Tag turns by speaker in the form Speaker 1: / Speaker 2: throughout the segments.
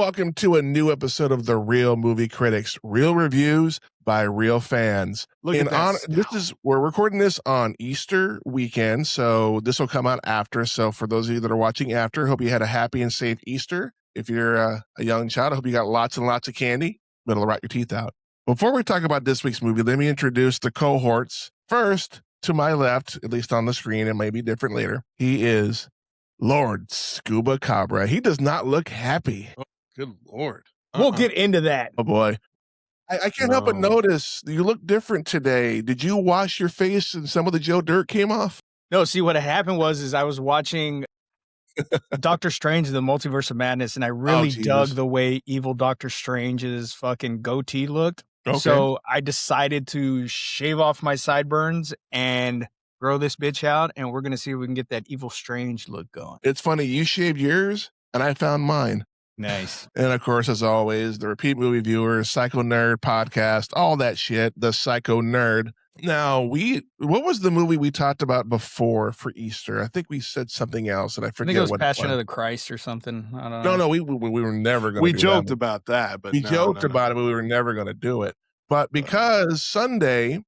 Speaker 1: welcome to a new episode of The Real Movie Critics, real reviews by real fans. We're recording this on Easter weekend, so this will come out after. So for those of you that are watching after, hope you had a happy and safe Easter. If you're a young child, I hope you got lots and lots of candy, but it'll rot your teeth out. Before we talk about this week's movie, let me introduce the cohorts. First, to my left, at least on the screen, it may be different later, he is Lord Scuba Cabra. He does not look happy.
Speaker 2: Oh, good Lord.
Speaker 3: We'll get into that.
Speaker 1: Oh, boy. I can't help but notice you look different today. Did you wash your face and some of the Joe Dirt came off?
Speaker 3: No, see, what happened was I was watching Doctor Strange, The Multiverse of Madness, and I really dug the way evil Doctor Strange's fucking goatee looked. Okay. So I decided to shave off my sideburns and grow this bitch out, and we're going to see if we can get that evil Strange look going.
Speaker 1: It's funny, you shaved yours, and I found mine.
Speaker 3: Nice.
Speaker 1: And of course, as always, the Repeat Movie Viewers, Psycho Nerd Podcast, all that shit, the Psycho Nerd. Now, what was the movie we talked about before for Easter? I think we said something else, and I forget what it was.
Speaker 3: Passion of the Christ or something. I don't know.
Speaker 1: No, we were never going to
Speaker 2: do that. We joked about that, but
Speaker 1: we joked about it, but we were never going to do it. But because Sunday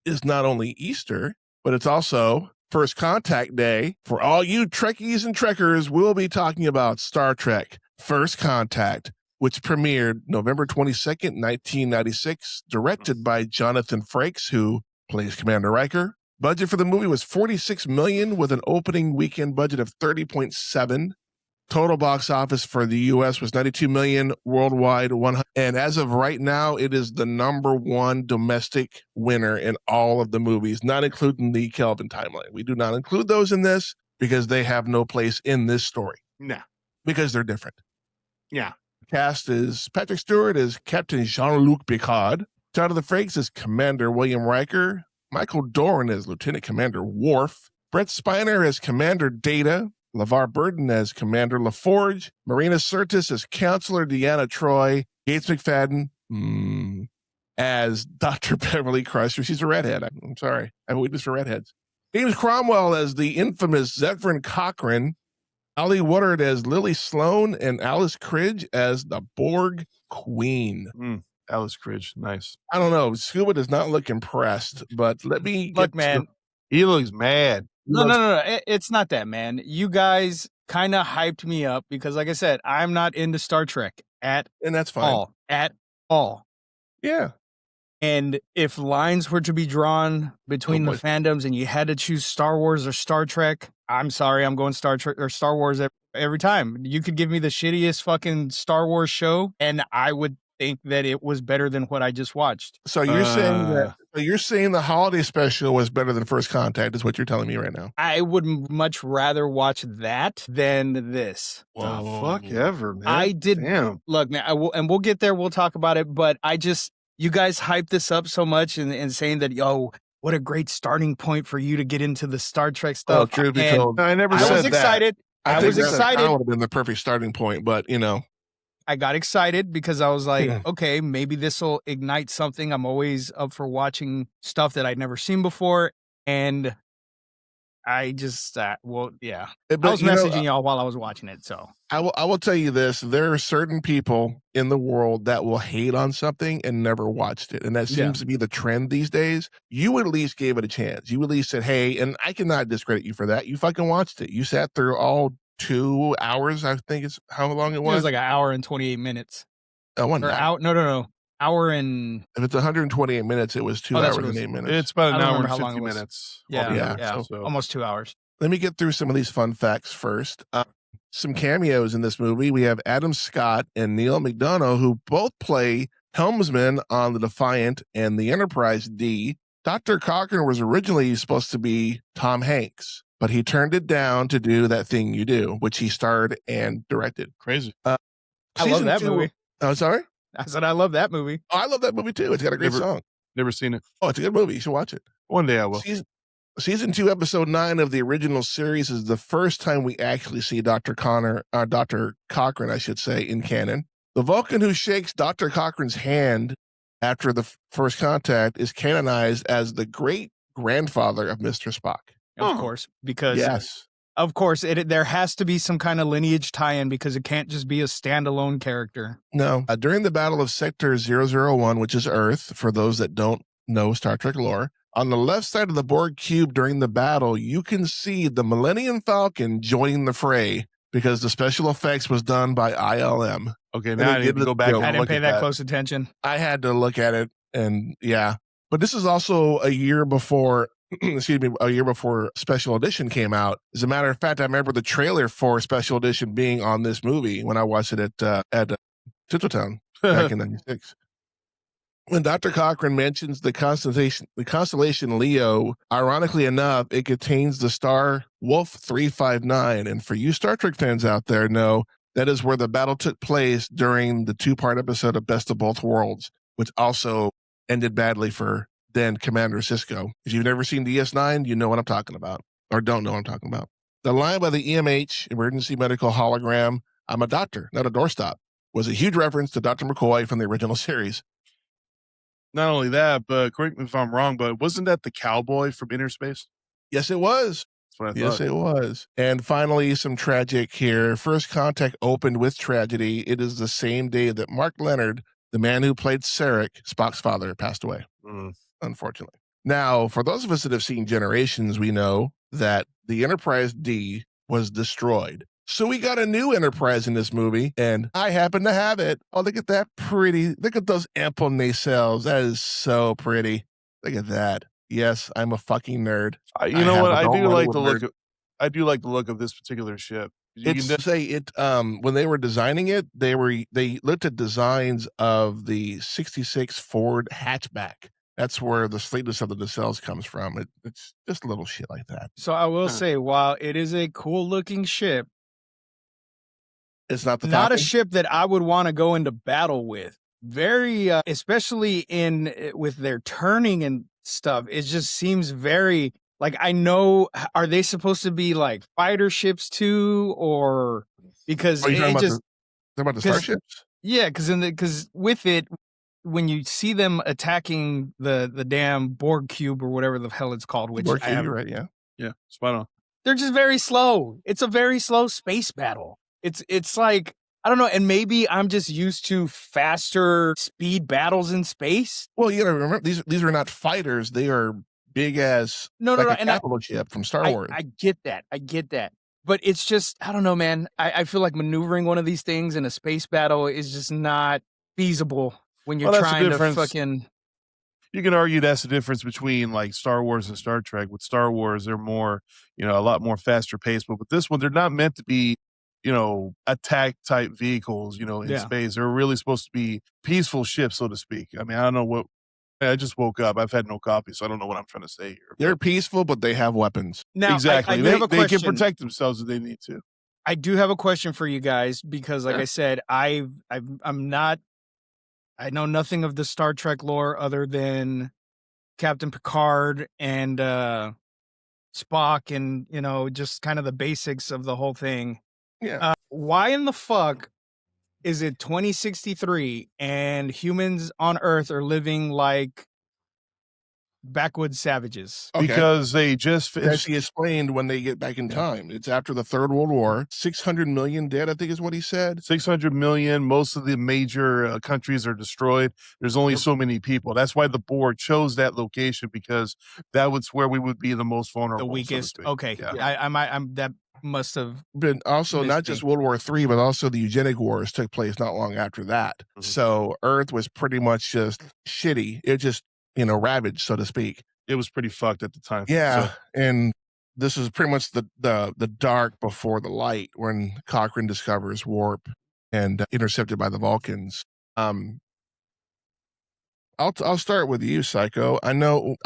Speaker 1: is not only Easter, but it's also First Contact Day. For all you Trekkies and Trekkers, we'll be talking about Star Trek First Contact, which premiered November 22nd, 1996, directed by Jonathan Frakes, who plays Commander Riker. Budget for the movie was $46 million with an opening weekend budget of $30.7 million. Total box office for the U.S. was $92 million, worldwide $100 million. And as of right now, it is the number one domestic winner in all of the movies, not including the Kelvin timeline. We do not include those in this because they have no place in this story.
Speaker 2: No.
Speaker 1: Because they're different.
Speaker 2: Yeah.
Speaker 1: Cast is Patrick Stewart as Captain Jean-Luc Picard. Jonathan Frakes as Commander William Riker. Michael Dorn as Lieutenant Commander Worf. Brett Spiner as Commander Data. LeVar Burton as Commander LaForge, Marina Sirtis as Counselor Deanna Troi, Gates McFadden as Dr. Beverly Crusher. She's a redhead. I'm sorry. I have a weakness for redheads. James Cromwell as the infamous Zefram Cochrane, Ali Woodard as Lily Sloan, and Alice Cridge as the Borg Queen.
Speaker 2: Alice Cridge, nice.
Speaker 1: I don't know. Scuba does not look impressed, but let me
Speaker 3: man.
Speaker 2: He looks mad.
Speaker 3: No. It's not that, man. You guys kind of hyped me up because, like I said, I'm not into Star Trek and
Speaker 1: that's fine.
Speaker 3: At all.
Speaker 1: Yeah.
Speaker 3: And if lines were to be drawn between the fandoms and you had to choose Star Wars or Star Trek, I'm sorry, I'm going Star Trek or Star Wars every time. You could give me the shittiest fucking Star Wars show, and I would think that it was better than what I just watched.
Speaker 1: So you're saying the holiday special was better than First Contact is what you're telling me right now.
Speaker 3: I would much rather watch that than this.
Speaker 2: Whoa. Fuck ever, man.
Speaker 3: I did.
Speaker 2: Damn.
Speaker 3: Look, man, we'll get there. We'll talk about it. But you guys hyped this up so much and saying that, what a great starting point for you to get into the Star Trek stuff.
Speaker 1: Oh, truth be told,
Speaker 2: I was
Speaker 3: excited.
Speaker 1: I was excited. That would have been the perfect starting point, but
Speaker 3: I got excited because I was like, okay, maybe this will ignite something. I'm always up for watching stuff that I'd never seen before. And I just, I was messaging y'all while I was watching it. So
Speaker 1: I will tell you this. There are certain people in the world that will hate on something and never watched it. And that seems to be the trend these days. You at least gave it a chance. You at least said, hey, and I cannot discredit you for that. You fucking watched it. You sat through all 2 hours, I think is how long it was.
Speaker 3: It was like an hour and 28 minutes.
Speaker 1: Oh,
Speaker 3: no. Hour and...
Speaker 1: If it's 128 minutes, it was 2 hours and 8 minutes.
Speaker 2: It's about an hour and 50 minutes.
Speaker 3: Yeah. Almost 2 hours.
Speaker 1: Let me get through some of these fun facts first. Some cameos in this movie. We have Adam Scott and Neil McDonough, who both play helmsmen on the Defiant and the Enterprise D. Dr. Cochrane was originally supposed to be Tom Hanks, but he turned it down to do That Thing You Do, which he starred and directed.
Speaker 2: Crazy.
Speaker 3: I love that movie.
Speaker 1: Oh, sorry?
Speaker 3: I said I love that movie.
Speaker 1: Oh, I love that movie too. It's got a great song.
Speaker 2: Never seen it.
Speaker 1: Oh, it's a good movie. You should watch it.
Speaker 2: One day I will.
Speaker 1: Season 2, episode 9 of the original series is the first time we actually see Dr. Cochrane, I should say, in canon. The Vulcan who shakes Dr. Cochrane's hand after the First Contact is canonized as the great grandfather of Mr. Spock.
Speaker 3: Of course, because Of course, there has to be some kind of lineage tie-in because it can't just be a standalone character.
Speaker 1: No. During the Battle of Sector 001, which is Earth, for those that don't know Star Trek lore, on the left side of the Borg cube during the battle, you can see the Millennium Falcon joining the fray because the special effects was done by ILM.
Speaker 2: Okay, now I need to go back and look at that.
Speaker 3: I didn't pay that close attention.
Speaker 1: I had to look at it, and yeah. But this is also a year before, a year before Special Edition came out. As a matter of fact, I remember the trailer for Special Edition being on this movie when I watched it at Tinseltown back in '96. When Dr. Cochrane mentions the constellation Leo, ironically enough, it contains the star Wolf 359. And for you Star Trek fans out there, know that is where the battle took place during the 2-part episode of Best of Both Worlds, which also ended badly for then Commander Sisko. If you've never seen DS9, you know what I'm talking about, or don't know what I'm talking about. The line by the EMH, Emergency Medical Hologram, "I'm a doctor, not a doorstop," was a huge reference to Dr. McCoy from the original series.
Speaker 2: Not only that, but correct me if I'm wrong, but wasn't that the cowboy from Inner Space?
Speaker 1: Yes, it was.
Speaker 2: That's what I thought.
Speaker 1: Yes, it was. And finally, some tragic here. First Contact opened with tragedy. It is the same day that Mark Leonard, the man who played Sarek, Spock's father, passed away, unfortunately. Now, for those of us that have seen Generations, we know that the Enterprise D was destroyed. So we got a new Enterprise in this movie, and I happen to have it. Oh, look at that pretty. Look at those ample nacelles. That is so pretty. Look at that. Yes, I'm a fucking nerd.
Speaker 2: You know what? I do like the look of this particular ship.
Speaker 1: When they were designing it, they looked at designs of the 66 Ford hatchback. That's where the sleekness of the nacelles comes from. It's just a little shit like that.
Speaker 3: So I will say, while it is a cool looking ship,
Speaker 1: it's not
Speaker 3: a ship that I would want to go into battle with. Very, especially with their turning and stuff. It just seems very like, I know. Are they supposed to be like fighter ships too, or because
Speaker 1: they're about the starships?
Speaker 3: Yeah, because with it, when you see them attacking the damn Borg cube or whatever the hell it's called, which
Speaker 1: Borg cube, right? Yeah,
Speaker 2: spot on.
Speaker 3: They're just very slow. It's a very slow space battle. It's like, I don't know, and maybe I'm just used to faster speed battles in space.
Speaker 1: Well, you gotta remember, these are not fighters. They are big as a capital ship from Star Wars.
Speaker 3: I get that. But it's just, I don't know, man. I feel like maneuvering one of these things in a space battle is just not feasible when you're trying to fucking...
Speaker 2: You can argue that's the difference between like Star Wars and Star Trek. With Star Wars, they're more, a lot more faster paced. But with this one, they're not meant to be, attack type vehicles, in space. They're really supposed to be peaceful ships, so to speak. I mean, I don't know what. I just woke up. I've had no coffee, so I don't know what I'm trying to say here.
Speaker 1: They're peaceful, but they have weapons.
Speaker 3: Now,
Speaker 2: exactly. They can protect themselves if they need to.
Speaker 3: I do have a question for you guys because, like I said, I'm not. I know nothing of the Star Trek lore other than Captain Picard and Spock and, just kind of the basics of the whole thing.
Speaker 1: Yeah.
Speaker 3: Why in the fuck is it 2063 and humans on Earth are living like backwoods savages?
Speaker 1: Okay.
Speaker 2: Because they just finished.
Speaker 1: As he explained, when they get back in time, it's after the Third World War. 600 million dead, I think is what he said.
Speaker 2: 600 million. Most of the major countries are destroyed. There's only so many people. That's why the Borg chose that location, because that was where we would be the most vulnerable.
Speaker 3: The weakest.
Speaker 2: So
Speaker 3: okay.
Speaker 2: Yeah.
Speaker 3: I'm that must have
Speaker 1: been also not just World War III, but also the eugenic wars took place not long after that. Mm-hmm. So Earth was pretty much just shitty. It just, ravaged, so to speak.
Speaker 2: It was pretty fucked at the time.
Speaker 1: Yeah. So. And this is pretty much the dark before the light when Cochrane discovers warp and intercepted by the Vulcans. I'll start with you, Psycho. I know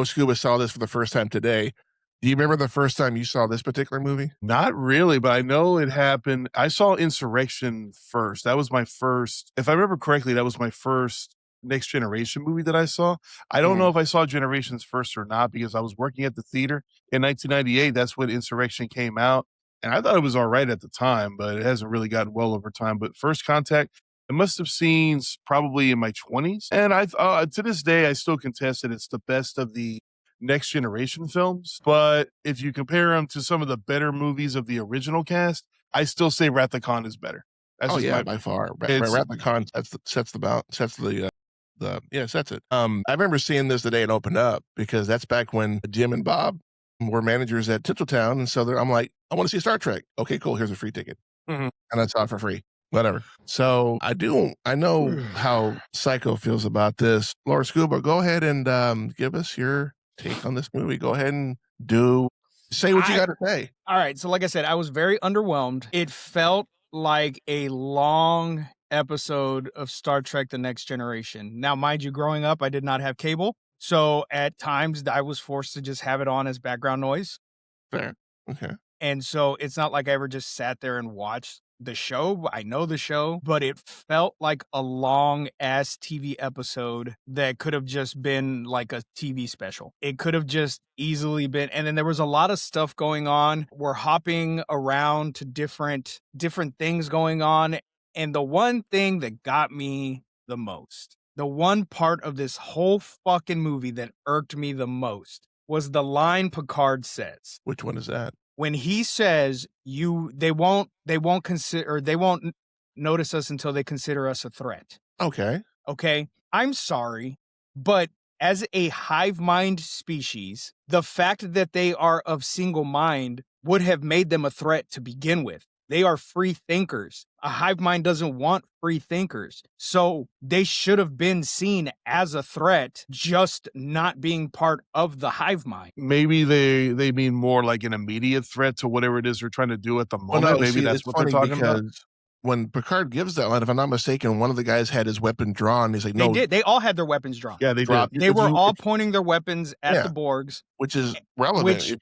Speaker 1: Scuba saw this for the first time today. Do you remember the first time you saw this particular movie?
Speaker 2: Not really, but I know it happened. I saw Insurrection first. That was my first, if I remember correctly, that was my first Next Generation movie that I saw. I don't know if I saw Generations first or not, because I was working at the theater in 1998. That's when Insurrection came out. And I thought it was all right at the time, but it hasn't really gotten well over time. But First Contact, I must have seen probably in my 20s. And I to this day, I still contest that it's the best of the Next Generation films. But if you compare them to some of the better movies of the original cast, I still say Wrath of Khan is better.
Speaker 1: That's by far. Wrath of Khan sets it. I remember seeing this the day it opened up because that's back when Jim and Bob were managers at Tinseltown, and so I'm like, I want to see Star Trek. Okay, cool. Here's a free ticket, and I saw it for free. Whatever. So I know how Psycho feels about this. Laura Scuba, go ahead and give us your take on this movie. Go ahead and say what you got to say.
Speaker 3: All right. So like I said, I was very underwhelmed. It felt like a long episode of Star Trek The Next Generation. Now, mind you, growing up, I did not have cable. So at times I was forced to just have it on as background noise.
Speaker 1: Fair. Okay.
Speaker 3: And so it's not like I ever just sat there and watched the show. I know the show, but it felt like a long ass TV episode that could have just been like a TV special. It could have just easily been. And then there was a lot of stuff going on. We're hopping around to different things going on. And the one thing that got me the most, the one part of this whole fucking movie that irked me the most was the line Picard says.
Speaker 1: Which one is that?
Speaker 3: When he says they won't notice us until they consider us a threat.
Speaker 1: Okay.
Speaker 3: I'm sorry, but as a hive mind species, the fact that they are of single mind would have made them a threat to begin with. They are free thinkers. A hive mind doesn't want free thinkers. So they should have been seen as a threat, just not being part of the hive mind.
Speaker 2: Maybe they mean more like an immediate threat to whatever it is they're trying to do at the moment.
Speaker 1: Well, no,
Speaker 2: maybe that's what they're talking about.
Speaker 1: When Picard gives that line, if I'm not mistaken, one of the guys had his weapon drawn. He's like, no.
Speaker 3: They did. They all had their weapons drawn.
Speaker 2: Yeah, they did.
Speaker 3: They were all pointing their weapons at the Borgs.
Speaker 1: Which is relevant.
Speaker 3: Which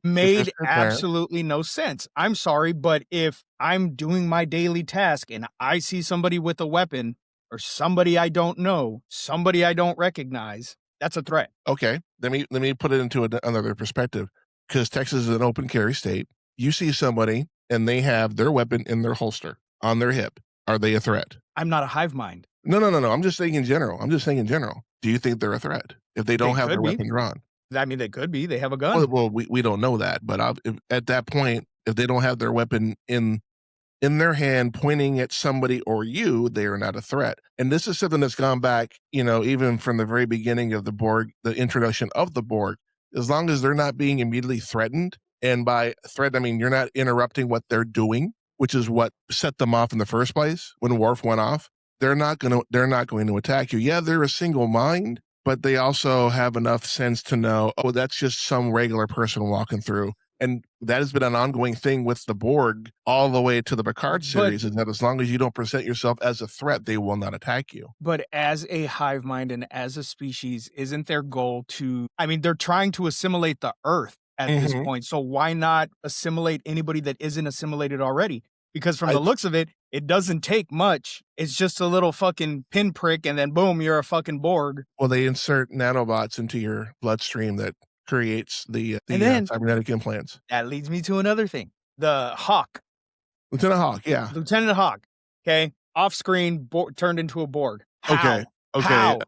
Speaker 3: made absolutely no sense. I'm sorry, but if I'm doing my daily task and I see somebody with a weapon or somebody I don't know, somebody I don't recognize, that's a threat.
Speaker 1: Okay. Let me put it into another perspective. Because Texas is an open carry state. You see somebody and they have their weapon in their holster on their hip. Are they a threat?
Speaker 3: I'm not a hive mind.
Speaker 1: No. I'm just saying in general. Do you think they're a threat if they don't have their weapon drawn?
Speaker 3: I mean, they could be. They have a gun.
Speaker 1: Well, we don't know that. But at that point, if they don't have their weapon in their hand pointing at somebody or you, they are not a threat. And this is something that's gone back, even from the very beginning of the Borg, the introduction of the Borg. As long as they're not being immediately threatened, and by threat, I mean you're not interrupting what they're doing, which is what set them off in the first place. When Worf went off, they're not going to attack you. Yeah, they're a single mind, but they also have enough sense to know, oh, that's just some regular person walking through. And that has been an ongoing thing with the Borg all the way to the Picard series, is that as long as you don't present yourself as a threat, they will not attack you.
Speaker 3: But as a hive mind and as a species, isn't their goal they're trying to assimilate the Earth at this point. So why not assimilate anybody that isn't assimilated already? Because from the looks of it, it doesn't take much. It's just a little fucking pinprick and then boom, you're a fucking Borg.
Speaker 1: Well, they insert nanobots into your bloodstream that creates the cybernetic implants.
Speaker 3: That leads me to another thing. The Hawk.
Speaker 1: Lieutenant Hawk, yeah.
Speaker 3: Lieutenant Hawk, okay? Off screen, turned into a Borg. How?
Speaker 2: Okay.
Speaker 3: How?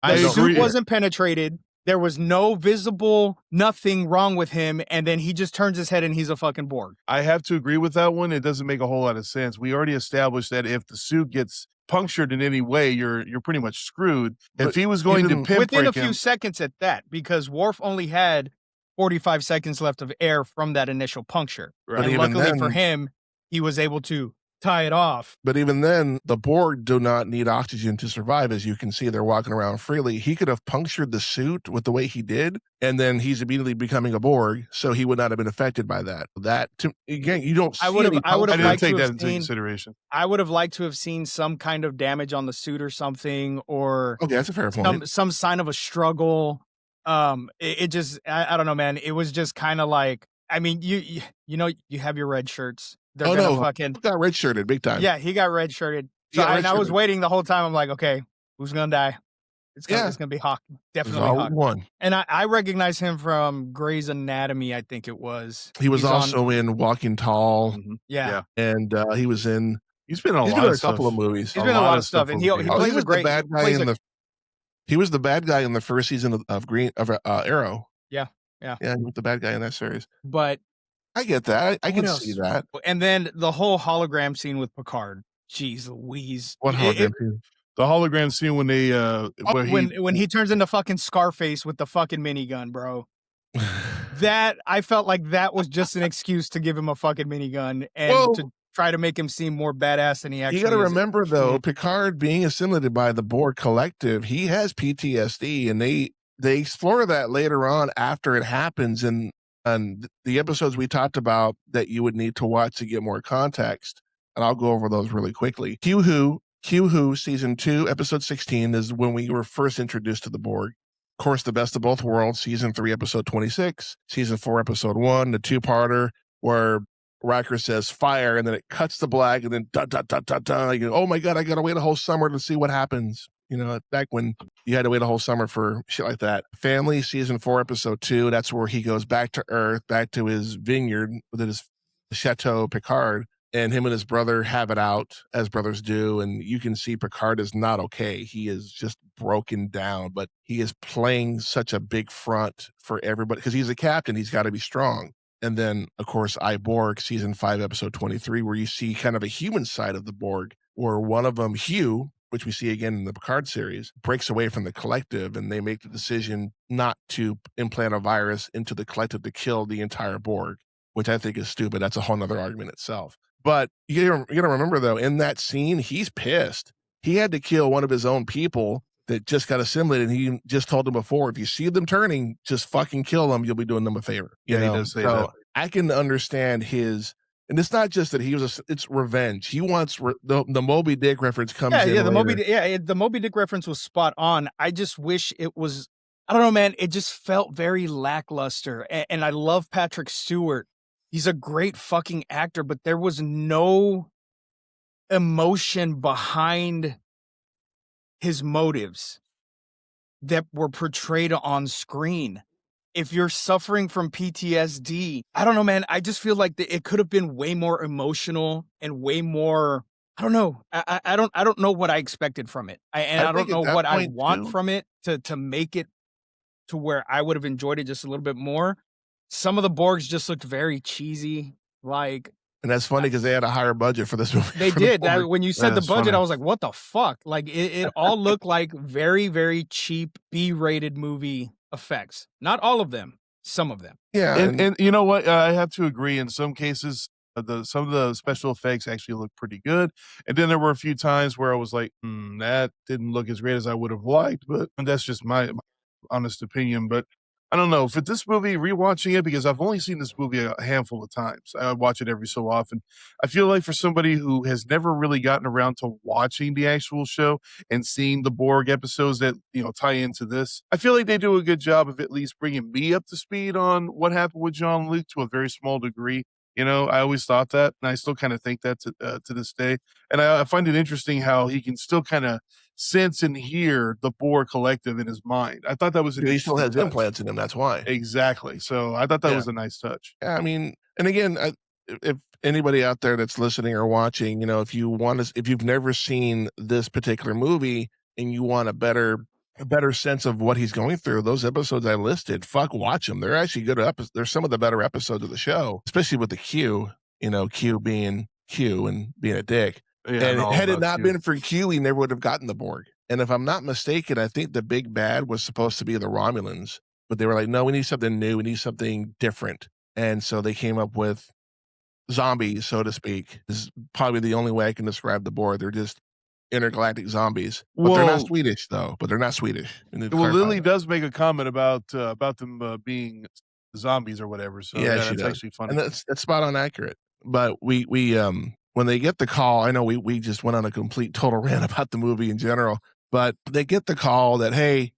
Speaker 3: The suit wasn't penetrated. There was no visible, nothing wrong with him, and then he just turns his head and he's a fucking Borg.
Speaker 2: I have to agree with that one. It doesn't make a whole lot of sense. We already established that if the suit gets punctured in any way, you're pretty much screwed. If he was going to pinprick
Speaker 3: within a few seconds at that, because Worf only had 45 seconds left of air from that initial puncture. Right. And luckily for him, he was able to tie it off.
Speaker 1: But even then, the Borg do not need oxygen to survive. As you can see, they're walking around freely. He could have punctured the suit with the way he did, and then he's immediately becoming a Borg, so he would not have been affected by that. Again, you don't see
Speaker 2: I didn't take that into consideration.
Speaker 3: I would have liked to have seen some kind of damage on the suit or something, or
Speaker 1: okay, that's a fair point.
Speaker 3: Some sign of a struggle. It just, I don't know, man. It was just kind of like, I mean, you have your red shirts. They're
Speaker 1: he got red shirted big time.
Speaker 3: Yeah, he got red shirted. So I was waiting the whole time. I'm like, okay, who's gonna die? It's gonna be Hawk. Definitely Hawk.
Speaker 1: One.
Speaker 3: And I recognize him from Grey's Anatomy. I think it was.
Speaker 1: He was also in Walking Tall.
Speaker 3: Mm-hmm. Yeah.
Speaker 1: And he was in.
Speaker 2: He's been in a
Speaker 1: couple of movies.
Speaker 3: He's been in a lot of stuff, and he plays a great.
Speaker 1: He was the bad guy in the first season of Arrow.
Speaker 3: Yeah.
Speaker 1: The bad guy in that series.
Speaker 3: But
Speaker 1: I get that. I can see that.
Speaker 3: And then the whole hologram scene with Picard. Jeez Louise.
Speaker 1: What hologram scene?
Speaker 2: The hologram scene when they
Speaker 3: when he turns into fucking Scarface with the fucking minigun, bro. That I felt like that was just an excuse to give him a fucking minigun and to try to make him seem more badass than he actually is.
Speaker 1: You got to remember though, Picard being assimilated by the Borg collective, he has PTSD, and they explore that later on after it happens and the episodes we talked about that you would need to watch to get more context. And I'll go over those really quickly. Q Who season 2 episode 16 is when we were first introduced to the Borg. Of course, The Best of Both Worlds, season 3, episode 26, season 4, episode 1, the two-parter where Riker says fire, and then it cuts to black, and then da da da da da. You go, oh my god, I gotta wait a whole summer to see what happens. Back when you had to wait a whole summer for shit like that. Family, season 4, episode 2. That's where he goes back to Earth, back to his vineyard with his Chateau Picard. And him and his brother have it out, as brothers do. And you can see Picard is not okay. He is just broken down, but he is playing such a big front for everybody because he's a captain. He's got to be strong. And then, of course, Borg, season 5, episode 23, where you see kind of a human side of the Borg, where one of them, Hugh, which we see again in the Picard series, breaks away from the collective, and they make the decision not to implant a virus into the collective to kill the entire Borg, which I think is stupid. That's a whole nother argument itself. But you got to remember, though, in that scene, he's pissed. He had to kill one of his own people that just got assimilated. And he just told him before, if you see them turning, just fucking kill them. You'll be doing them a favor.
Speaker 2: He does say that.
Speaker 1: I can understand his, and it's not just that it's revenge. He wants the Moby Dick reference comes in.
Speaker 3: Yeah, the Moby Dick reference was spot on. I just wish it was, I don't know, man. It just felt very lackluster. And I love Patrick Stewart. He's a great fucking actor, but there was no emotion behind his motives that were portrayed on screen. If you're suffering from PTSD, I don't know, man. I just feel like it could have been way more emotional and way more. I don't know. I don't know what I expected from it. I don't know what I want from it to make it to where I would have enjoyed it just a little bit more. Some of the Borgs just looked very cheesy, and
Speaker 1: that's funny because they had a higher budget for this movie.
Speaker 3: They did. When you said the budget, funny. I was like, "What the fuck?" Like it all looked like very, very cheap B-rated movie effects. Not all of them, some of them.
Speaker 1: Yeah,
Speaker 2: and you know what? I have to agree. In some cases, some of the special effects actually look pretty good, and then there were a few times where I was like, "That didn't look as great as I would have liked," but that's just my honest opinion. But I don't know, for this movie, rewatching it, because I've only seen this movie a handful of times. I watch it every so often. I feel like for somebody who has never really gotten around to watching the actual show and seeing the Borg episodes that, tie into this, I feel like they do a good job of at least bringing me up to speed on what happened with Jean-Luc to a very small degree. I always thought that, and I still kind of think that to this day. And I find it interesting how he can still kind of sense and hear the Borg collective in his mind. I thought that was
Speaker 1: he still has implants in him. That's why.
Speaker 2: Exactly. So I thought that was a nice touch.
Speaker 1: Yeah, I mean, and again, if anybody out there that's listening or watching, if you've never seen this particular movie and you want a better sense of what he's going through, those episodes I listed, watch them. They're actually good episodes. They're some of the better episodes of the show, especially with the Q, Q being Q and being a dick. Yeah, and had it not been for Q, he never would have gotten the Borg. And if I'm not mistaken, I think the big bad was supposed to be the Romulans, but they were like, no, we need something new. We need something different. And so they came up with zombies, so to speak. This is probably the only way I can describe the Borg. They're just intergalactic zombies. But they're not Swedish, though.
Speaker 2: Well, Lily does make a comment about them being zombies or whatever. So yeah, that's actually funny.
Speaker 1: And that's spot on accurate. But we when they get the call, I know we just went on a complete total rant about the movie in general, but they get the call that, hey,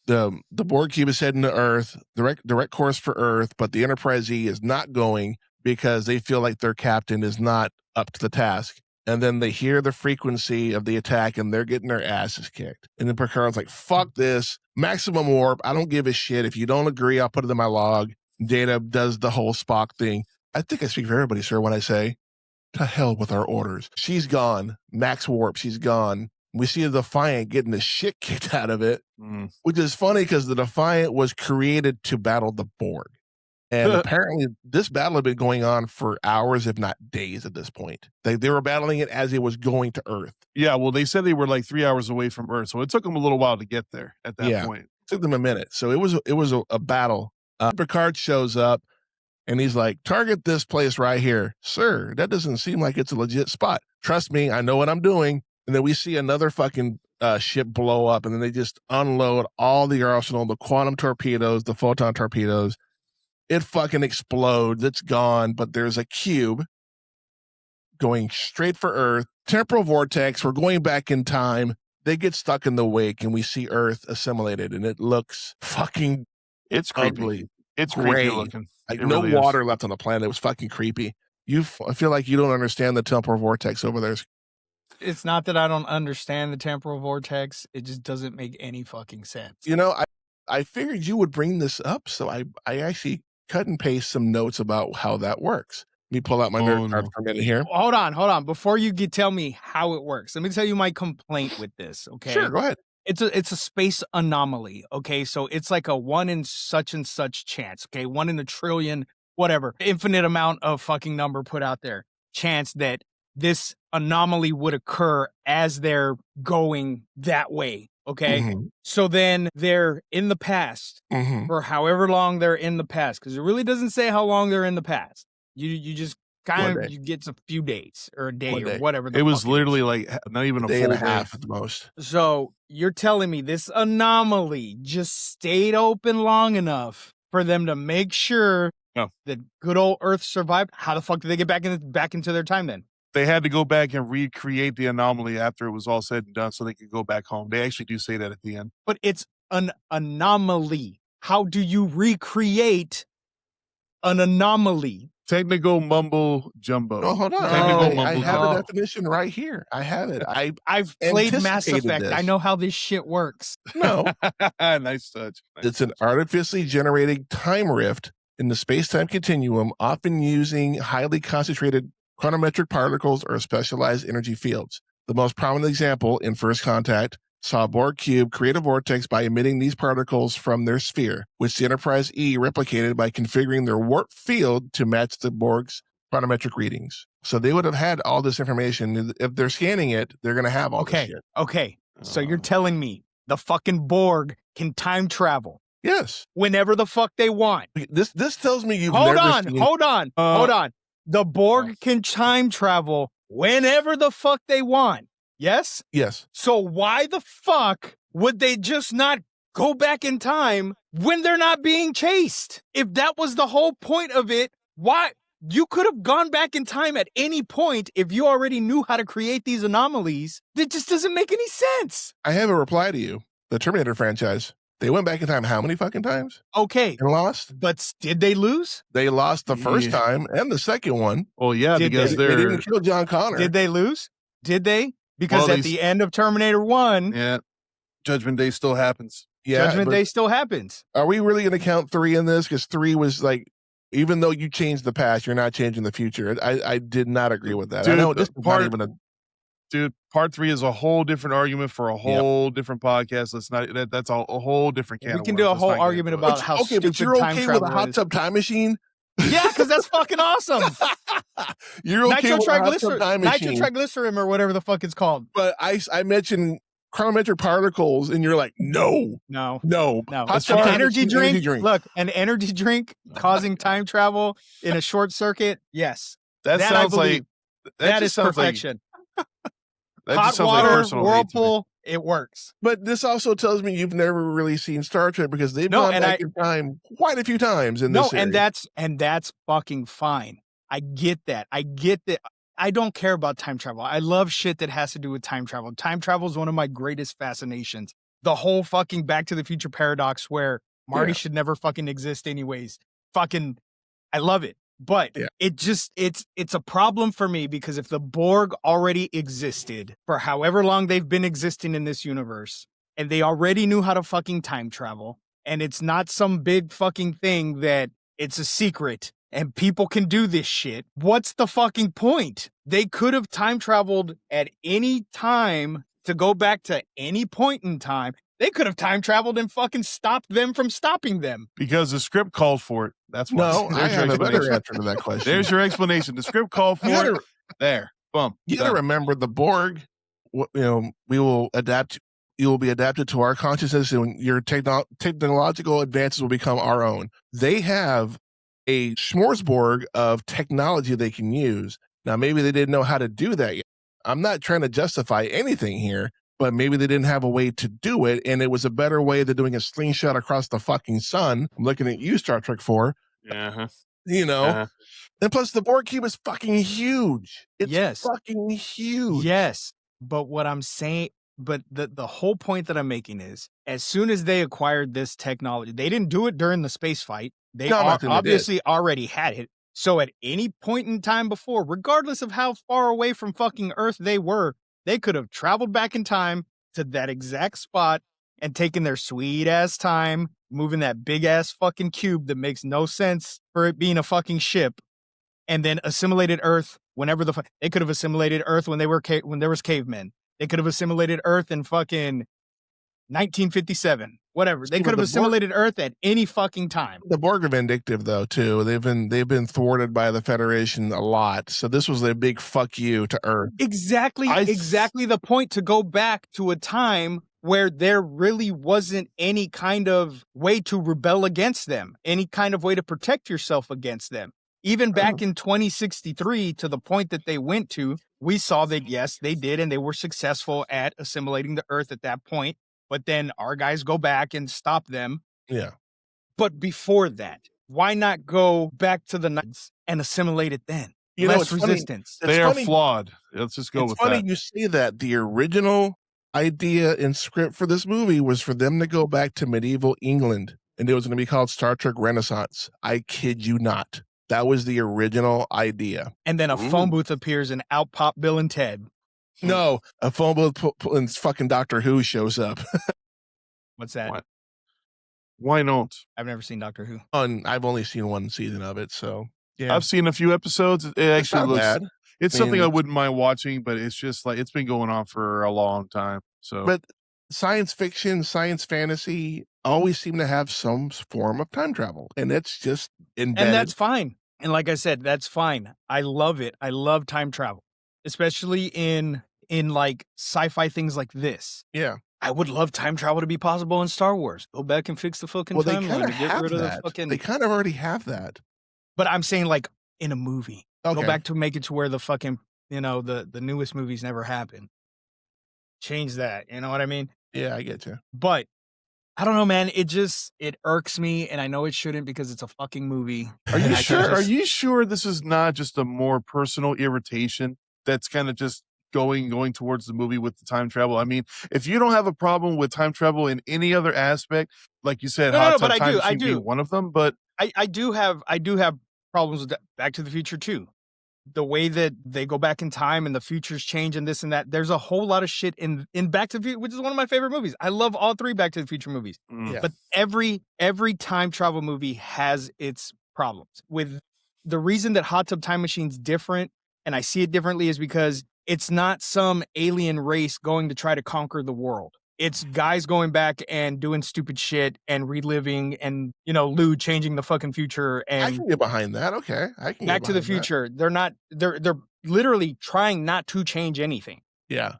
Speaker 1: the Borg cube is heading to Earth, direct course for Earth, but the Enterprise E is not going because they feel like their captain is not up to the task. And then they hear the frequency of the attack and they're getting their asses kicked. And then Picard's like, fuck this, maximum warp. I don't give a shit. If you don't agree, I'll put it in my log. Data does the whole Spock thing. I think I speak for everybody, sir, when I say, to hell with our orders. She's gone. Max warp. She's gone. We see the Defiant getting the shit kicked out of it, which is funny because the Defiant was created to battle the Borg. And apparently this battle had been going on for hours, if not days at this point. They were battling it as it was going to Earth.
Speaker 2: Yeah, well, they said they were like 3 hours away from Earth, so it took them a little while to get there at that point.
Speaker 1: It took them a minute. So it was a battle. Picard shows up, and he's like, target this place right here. Sir, that doesn't seem like it's a legit spot. Trust me, I know what I'm doing. And then we see another fucking ship blow up, and then they just unload all the arsenal, the quantum torpedoes, the photon torpedoes. It fucking explodes. It's gone, but there's a cube going straight for Earth. Temporal vortex. We're going back in time. They get stuck in the wake, and we see Earth assimilated, and it looks fucking
Speaker 2: It's creepy.
Speaker 1: ugly.
Speaker 2: It's
Speaker 1: gray.
Speaker 2: creepy looking.
Speaker 1: Like
Speaker 2: It
Speaker 1: no
Speaker 2: really
Speaker 1: water
Speaker 2: is.
Speaker 1: left on the planet. It was fucking creepy. I feel like you don't understand the temporal vortex over there.
Speaker 3: It's not that I don't understand the temporal vortex. It just doesn't make any fucking sense.
Speaker 1: You know, I figured you would bring this up, so I actually cut and paste some notes about how that works. Let me pull out my nerd card for a minute here.
Speaker 3: Hold on. Before you tell me how it works, let me tell you my complaint with this, okay?
Speaker 1: Sure, go ahead.
Speaker 3: It's a space anomaly, okay? So it's like a 1 in such and such chance, okay? 1 in a trillion, whatever, infinite amount of fucking number put out there, chance that this anomaly would occur as they're going that way, okay?
Speaker 1: Mm-hmm.
Speaker 3: So then they're in the past for however long they're in the past, because it really doesn't say how long they're in the past. You just kind of you get a few days or a day or whatever.
Speaker 2: It was literally like not even a
Speaker 1: day
Speaker 2: full
Speaker 1: and a half at the most.
Speaker 3: So you're telling me this anomaly just stayed open long enough for them to make sure that good old Earth survived? How the fuck did they get back into their time then?
Speaker 2: They had to go back and recreate the anomaly after it was all said and done so they could go back home. They actually do say that at the end.
Speaker 3: But it's an anomaly. How do you recreate an anomaly?
Speaker 2: Technical mumbo jumbo.
Speaker 1: No, hold on. I have a definition right here. I have it.
Speaker 3: I've played Mass Effect. I know how this shit works.
Speaker 1: No.
Speaker 2: Nice touch.
Speaker 1: It's an artificially generated time rift in the space-time continuum, often using highly concentrated chronometric particles or specialized energy fields. The most prominent example in First Contact saw a Borg cube create a vortex by emitting these particles from their sphere, which the Enterprise E replicated by configuring their warp field to match the Borg's chronometric readings. So they would have had all this information. If they're scanning it, they're going to have all this shit.
Speaker 3: Okay. So you're telling me the fucking Borg can time travel?
Speaker 1: Yes.
Speaker 3: Whenever the fuck they want.
Speaker 1: This tells me you've
Speaker 3: Hold
Speaker 1: never
Speaker 3: on. The Borg can time travel whenever the fuck they want. Yes?
Speaker 1: Yes.
Speaker 3: So why the fuck would they just not go back in time when they're not being chased? If that was the whole point of it, why? You could have gone back in time at any point if you already knew how to create these anomalies. That just doesn't make any sense.
Speaker 1: I have a reply to you. The Terminator franchise. They went back in time how many fucking times?
Speaker 3: Okay.
Speaker 1: And lost?
Speaker 3: But did they lose?
Speaker 1: They lost the first time and the second one.
Speaker 2: Oh, yeah, because
Speaker 1: they didn't kill John Connor.
Speaker 3: Did they lose? Did they? Because at the end of Terminator 1...
Speaker 2: Yeah. Judgment Day still happens.
Speaker 1: Yeah,
Speaker 3: Judgment Day still happens.
Speaker 1: Are we really going to count 3 in this? Because 3 was like, even though you changed the past, you're not changing the future. I did not agree with that.
Speaker 2: Dude,
Speaker 1: I know this part even
Speaker 2: Dude, part 3 is a whole different argument for a whole different podcast. Let's not. That's a whole different can.
Speaker 3: We can do a whole argument about how stupid
Speaker 1: but you're
Speaker 3: time
Speaker 1: okay with a
Speaker 3: travel
Speaker 1: hot
Speaker 3: is.
Speaker 1: tub time machine?
Speaker 3: Yeah, because that's fucking awesome.
Speaker 1: You're okay with a hot tub time machine.
Speaker 3: Nitroglycerin or whatever the fuck it's called.
Speaker 1: But I mentioned chronometric particles, and you're like, no.
Speaker 3: It's an energy drink. Look, an energy drink causing time travel in a short circuit. Yes,
Speaker 2: that sounds like
Speaker 3: that is perfection.
Speaker 2: Hot
Speaker 3: water, whirlpool, it works.
Speaker 1: But this also tells me you've never really seen Star Trek because they've gone back in time quite a few times in this series.
Speaker 3: and that's fucking fine. I get that. I don't care about time travel. I love shit that has to do with time travel. Time travel is one of my greatest fascinations. The whole fucking Back to the Future paradox where Marty should never fucking exist anyways. Fucking, I love it. But it's a problem for me because if the Borg already existed for however long they've been existing in this universe, and they already knew how to fucking time travel, and it's not some big fucking thing that it's a secret and people can do this shit, what's the fucking point? They could have time traveled at any time to go back to any point in time, they could have time traveled and fucking stopped them from stopping them.
Speaker 2: Because the script called for it. That's why.
Speaker 1: No, I
Speaker 2: There's your
Speaker 1: have a better
Speaker 2: explanation.
Speaker 1: answer to that question.
Speaker 2: There's your explanation. The script called for it. There. Boom.
Speaker 1: You got to remember the Borg, we will adapt. You will be adapted to our consciousness, and your technological advances will become our own. They have a smorgasbord of technology they can use. Now, maybe they didn't know how to do that yet. I'm not trying to justify anything here, but maybe they didn't have a way to do it, and it was a better way than doing a slingshot across the fucking sun. I'm looking at you, Star Trek 4.
Speaker 2: Uh-huh.
Speaker 1: And plus the Borg cube is fucking huge. It's fucking huge.
Speaker 3: Yes. But what I'm saying, but the whole point that I'm making is, as soon as they acquired this technology, they didn't do it during the space fight. They obviously already had it. So at any point in time before, regardless of how far away from fucking Earth they were, they could have traveled back in time to that exact spot and taken their sweet ass time, moving that big ass fucking cube that makes no sense for it being a fucking ship, and then assimilated Earth whenever they could have assimilated Earth when when there was cavemen. They could have assimilated Earth in fucking 1957, whatever. They could have assimilated Earth at any fucking time.
Speaker 1: The Borg are vindictive though too. They've been thwarted by the Federation a lot. So this was a big fuck you to Earth.
Speaker 3: Exactly the point, to go back to a time where there really wasn't any kind of way to rebel against them, any kind of way to protect yourself against them. Even back in 2063, to the point that they went to, we saw that, yes, they did, and they were successful at assimilating the Earth at that point. But then our guys go back and stop them.
Speaker 1: Yeah.
Speaker 3: But before that, why not go back to the Knights and assimilate it then? Less resistance.
Speaker 2: They are flawed. Let's just go with that.
Speaker 1: It's funny you say that. The original idea and script for this movie was for them to go back to medieval England, and it was going to be called Star Trek Renaissance. I kid you not. That was the original idea.
Speaker 3: And then a phone booth appears and out pop Bill and Ted.
Speaker 1: No, a phone booth and fucking Doctor Who shows up.
Speaker 3: What's that?
Speaker 2: Why not?
Speaker 3: I've never seen Doctor Who.
Speaker 1: I've only seen one season of it, so yeah.
Speaker 2: I've seen a few episodes. It actually looks
Speaker 1: bad.
Speaker 2: It's something I wouldn't mind watching, but it's just like it's been going on for a long time. So,
Speaker 1: but science fiction, science fantasy always seem to have some form of time travel, and it's just embedded.
Speaker 3: And that's fine. And like I said, that's fine. I love it. I love time travel, especially in like sci-fi things like this.
Speaker 1: Yeah.
Speaker 3: I would love time travel to be possible in Star Wars. Go back and fix the fucking timeline and get rid of the fucking.
Speaker 1: They kind of already have that.
Speaker 3: But I'm saying like in a movie.
Speaker 1: Okay.
Speaker 3: Go back to make it to where the fucking, the newest movies never happen. Change that. You know what I mean?
Speaker 1: Yeah, I get you.
Speaker 3: But I don't know, man. It irks me, and I know it shouldn't because it's a fucking movie.
Speaker 2: Are you sure? Are you sure this is not just a more personal irritation that's kind of just going towards the movie with the time travel? I mean, if you don't have a problem with time travel in any other aspect, like you said,
Speaker 3: but I do.
Speaker 2: One of them, but
Speaker 3: I do have problems with Back to the Future too. The way that they go back in time and the futures change and this and that. There's a whole lot of shit in Back to the Future, which is one of my favorite movies. I love all three Back to the Future movies.
Speaker 1: Yeah.
Speaker 3: But every time travel movie has its problems. With the reason that Hot Tub Time Machine's different, and I see it differently, is because it's not some alien race going to try to conquer the world. It's guys going back and doing stupid shit and reliving, and Lou changing the fucking future. And
Speaker 1: I can get behind that. Okay, I can.
Speaker 3: Back to the Future. That. They're literally trying not to change anything.
Speaker 1: Yeah,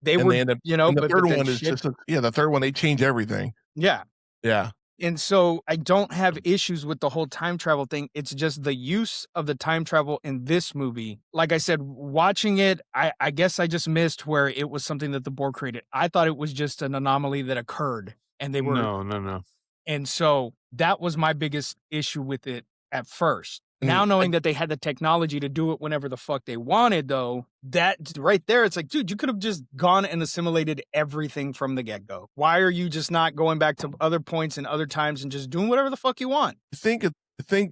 Speaker 3: they
Speaker 1: and
Speaker 3: were.
Speaker 1: And the third one is just the third one. They change everything.
Speaker 3: Yeah.
Speaker 1: Yeah.
Speaker 3: And so I don't have issues with the whole time travel thing. It's just the use of the time travel in this movie. Like I said, watching it, I guess I just missed where it was something that the Borg created. I thought it was just an anomaly that occurred, and they were
Speaker 2: no.
Speaker 3: And so that was my biggest issue with it at first. Now knowing that they had the technology to do it whenever the fuck they wanted, though, that right there, it's like, dude, you could have just gone and assimilated everything from the get-go. Why are you just not going back to other points and other times and just doing whatever the fuck you want?
Speaker 1: I think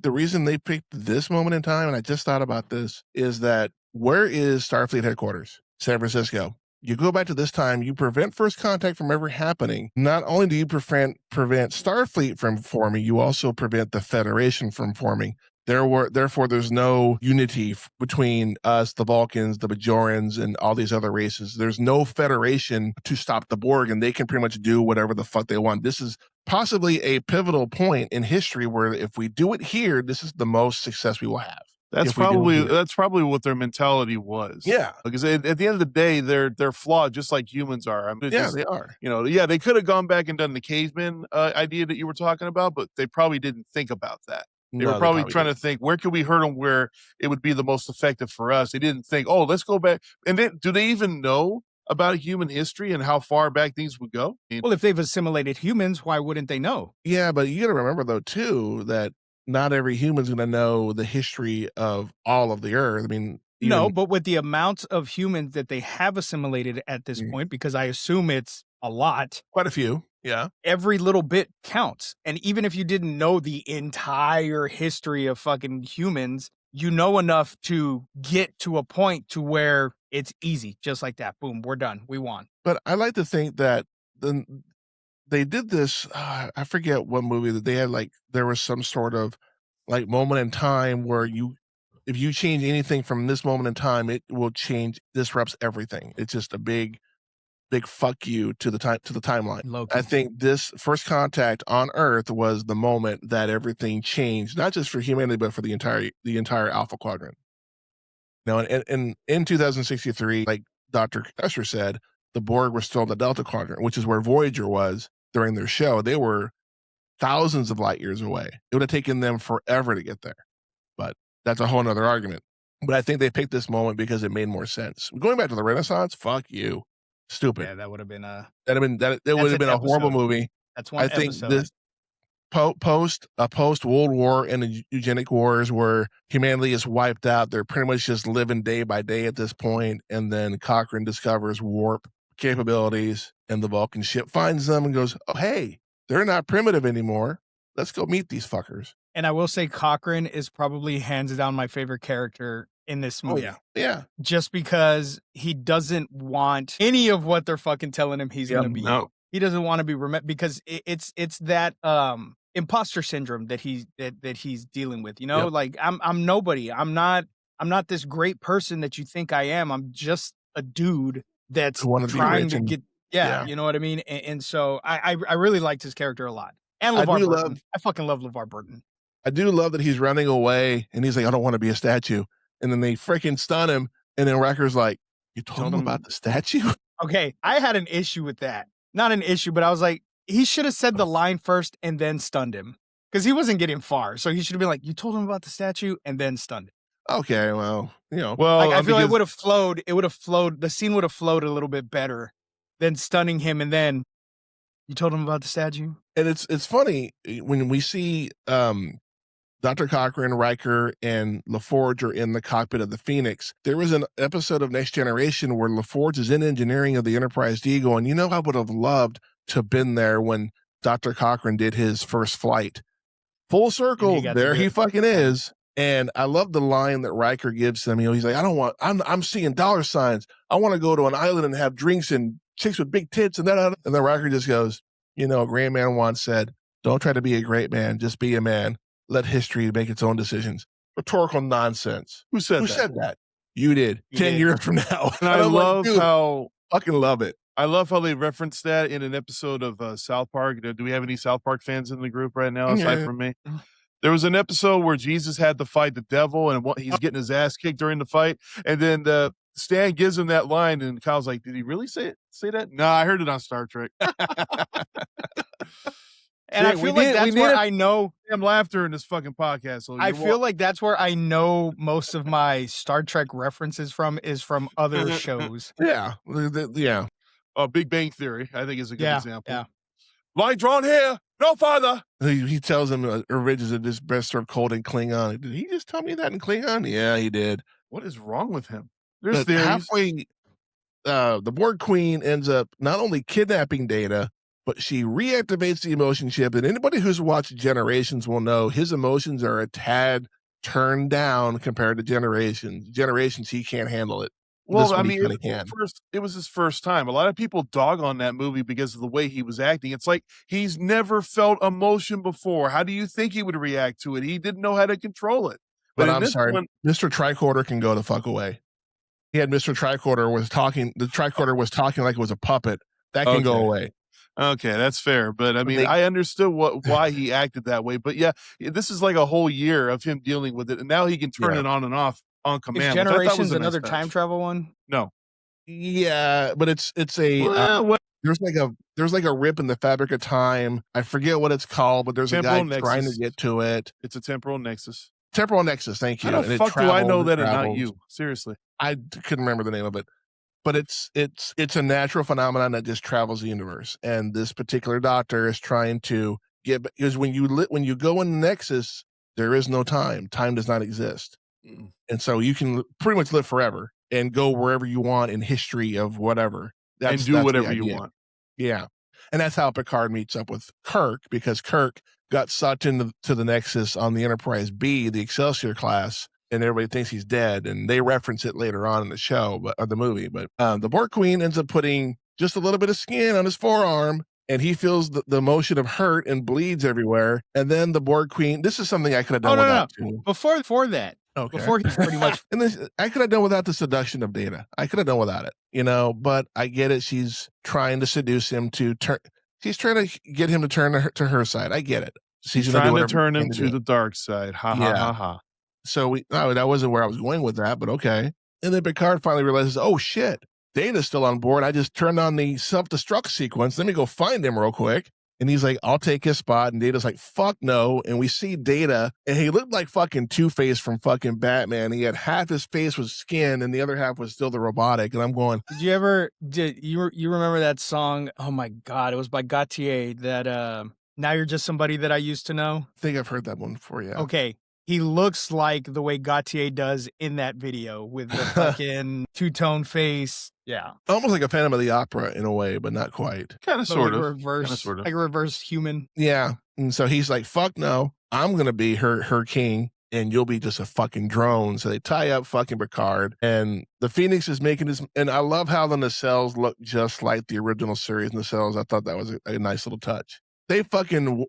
Speaker 1: the reason they picked this moment in time, and I just thought about this, is that where is Starfleet headquarters? San Francisco. You go back to this time, you prevent first contact from ever happening. Not only do you prevent Starfleet from forming, you also prevent the Federation from forming. Therefore, there's no unity between us, the Vulcans, the Bajorans, and all these other races. There's no federation to stop the Borg, and they can pretty much do whatever the fuck they want. This is possibly a pivotal point in history where if we do it here, this is the most success we will have.
Speaker 2: That's probably what their mentality was.
Speaker 1: Yeah,
Speaker 2: because at the end of the day, they're flawed, just like humans are. I mean,
Speaker 1: they are.
Speaker 2: They could have gone back and done the caveman idea that you were talking about, but they probably didn't think about that. They were probably trying to think, where can we hurt them where it would be the most effective for us? They didn't think, oh, let's go back. And then, do they even know about human history and how far back things would go?
Speaker 3: Well, if they've assimilated humans, why wouldn't they know?
Speaker 1: Yeah, but you got to remember, though, too, that not every human's going to know the history of all of the Earth. I mean,
Speaker 3: no, but with the amounts of humans that they have assimilated at this point, because I assume it's a lot.
Speaker 1: Quite a few. Yeah.
Speaker 3: Every little bit counts. And even if you didn't know the entire history of fucking humans, you know enough to get to a point to where it's easy. Just like that. Boom, we're done. We won.
Speaker 1: But I like to think that they did this. I forget what movie that they had. Like, there was some sort of like moment in time where if you change anything from this moment in time, it will disrupts everything. It's just a big fuck you to the timeline.
Speaker 3: Loki.
Speaker 1: I think this first contact on Earth was the moment that everything changed, not just for humanity, but for the entire Alpha Quadrant. Now, in 2063, like Dr. Crusher said, the Borg were still in the Delta Quadrant, which is where Voyager was during their show. They were thousands of light years away. It would have taken them forever to get there, but that's a whole nother argument. But I think they picked this moment because it made more sense. Going back to the Renaissance, fuck you. Stupid.
Speaker 3: Yeah, that would have been a
Speaker 1: horrible movie.
Speaker 3: That's one episode.
Speaker 1: Think this post World War and the eugenic wars where humanity is wiped out. They're pretty much just living day by day at this point. And then Cochrane discovers warp capabilities, and the Vulcan ship finds them and goes, "Oh, hey, they're not primitive anymore. Let's go meet these fuckers."
Speaker 3: And I will say Cochrane is probably hands down my favorite character in this movie.
Speaker 1: Oh, yeah.
Speaker 3: Just because he doesn't want any of what they're fucking telling him he's going to be.
Speaker 1: No.
Speaker 3: He doesn't want to be because it's that imposter syndrome that he's dealing with, like I'm nobody. I'm not this great person that you think I am. I'm just a dude that's trying to get you know what I mean? And so I really liked his character a lot. And LeVar Burton. I fucking love LeVar Burton.
Speaker 1: I do love that he's running away and he's like, "I don't want to be a statue." And then they freaking stun him. And then Wrecker's like, "You told him about the statue?"
Speaker 3: Okay. I had an issue with that. Not an issue, but I was like, he should have said the line first and then stunned him. Because he wasn't getting far. So he should have been like, "You told him about the statue," and then stunned him.
Speaker 1: Okay, well,
Speaker 3: I feel like it would have flowed. The scene would have flowed a little bit better than stunning him and then, "You told him about the statue?"
Speaker 1: And it's funny when we see Dr. Cochrane, Riker, and LaForge are in the cockpit of the Phoenix. There was an episode of Next Generation where LaForge is in engineering of the Enterprise D going, I would have loved to have been there when Dr. Cochrane did his first flight. Full circle, there he fucking is. And I love the line that Riker gives him. He's like, I'm seeing dollar signs. I want to go to an island and have drinks and chicks with big tits and that. And then Riker just goes, a great man once said, "Don't try to be a great man, just be a man. Let history make its own decisions." Rhetorical nonsense.
Speaker 2: Who said
Speaker 1: that? You did. 10 years from now.
Speaker 2: And I love how
Speaker 1: fucking love it.
Speaker 2: I love how they referenced that in an episode of South Park. Do we have any South Park fans in the group right now, aside from me? There was an episode where Jesus had to fight the devil, and he's getting his ass kicked during the fight. And then Stan gives him that line, and Kyle's like, "Did he really say that?" No, I heard it on Star Trek.
Speaker 3: And I feel like that's where I know
Speaker 2: damn laughter in this fucking podcast. So
Speaker 3: I feel like that's where I know most of my Star Trek references is from other shows.
Speaker 1: Yeah.
Speaker 2: Big Bang Theory, I think, is a good example.
Speaker 3: Yeah.
Speaker 2: Line drawn here. No father.
Speaker 1: He tells him origins of this best served cold in Klingon. Did he just tell me that in Klingon? Yeah, he did.
Speaker 2: What is wrong with him? There's theories.
Speaker 1: Halfway, the Borg Queen ends up not only kidnapping Data, but she reactivates the emotion chip. And anybody who's watched Generations will know his emotions are a tad turned down compared to Generations. Generations, he can't handle it.
Speaker 2: Well, I mean, it was his first time. A lot of people dog on that movie because of the way he was acting. It's like he's never felt emotion before. How do you think he would react to it? He didn't know how to control it.
Speaker 1: But I'm sorry, Mr. Tricorder can go the fuck away. He had Mr. Tricorder was talking. The Tricorder was talking like it was a puppet. That can go away.
Speaker 2: Okay, that's fair. But I mean, I understood why he acted that way. But yeah, this is like a whole year of him dealing with it, and now he can turn it on and off on command.
Speaker 3: Is Generations another time travel one?
Speaker 2: No.
Speaker 1: Yeah, but it's a there's like a rip in the fabric of time. I forget what it's called, but there's
Speaker 2: Temporal
Speaker 1: a guy
Speaker 2: Nexus.
Speaker 1: trying to get to it.
Speaker 2: It's a temporal nexus.
Speaker 1: Temporal Nexus, thank you.
Speaker 2: How the fuck do I know that and not you? Seriously.
Speaker 1: I couldn't remember the name of it. But it's a natural phenomenon that just travels the universe. And this particular doctor is trying to get, because when you go in Nexus, there is no time. Time does not exist. And so you can pretty much live forever and go wherever you want in history of whatever.
Speaker 2: That's whatever you want.
Speaker 1: Yeah. And that's how Picard meets up with Kirk, because Kirk got sucked into the Nexus on the Enterprise B, the Excelsior class, and everybody thinks he's dead. And they reference it later on in the show, or the movie. But the Borg Queen ends up putting just a little bit of skin on his forearm, and he feels the motion of hurt and bleeds everywhere. And then the Borg Queen, this is something I could have done without too.
Speaker 3: Before that.
Speaker 1: Okay.
Speaker 3: Before he's pretty much.
Speaker 1: And this, I could have done without the seduction of Data. I could have done without it, but I get it. She's trying to seduce him to turn. She's trying to get him to turn to her side. I get it.
Speaker 2: She's trying to turn him to the dark side. Ha ha ha ha.
Speaker 1: So that wasn't where I was going with that, but okay. And then Picard finally realizes, oh shit, Data's still on board. I just turned on the self-destruct sequence. Let me go find him real quick. And he's like, I'll take his spot. And Data's like, fuck no. And we see Data, and he looked like fucking Two-Face from fucking Batman. He had half his face was skin, and the other half was still the robotic. And I'm going,
Speaker 3: did you remember that song? Oh my God, it was by Gautier, that Now You're Just Somebody That I Used to Know.
Speaker 1: I think I've heard that one before, yeah.
Speaker 3: Okay. He looks like the way Gautier does in that video with the fucking two-tone face. Yeah.
Speaker 1: Almost like a Phantom of the Opera in a way, but not quite.
Speaker 2: Kind of, sort of.
Speaker 3: Like a reverse human.
Speaker 1: Yeah. And so he's like, fuck no, I'm going to be her king, and you'll be just a fucking drone. So they tie up fucking Picard, and the Phoenix is making this. And I love how the nacelles look just like the original series nacelles. I thought that was a nice little touch. They fucking,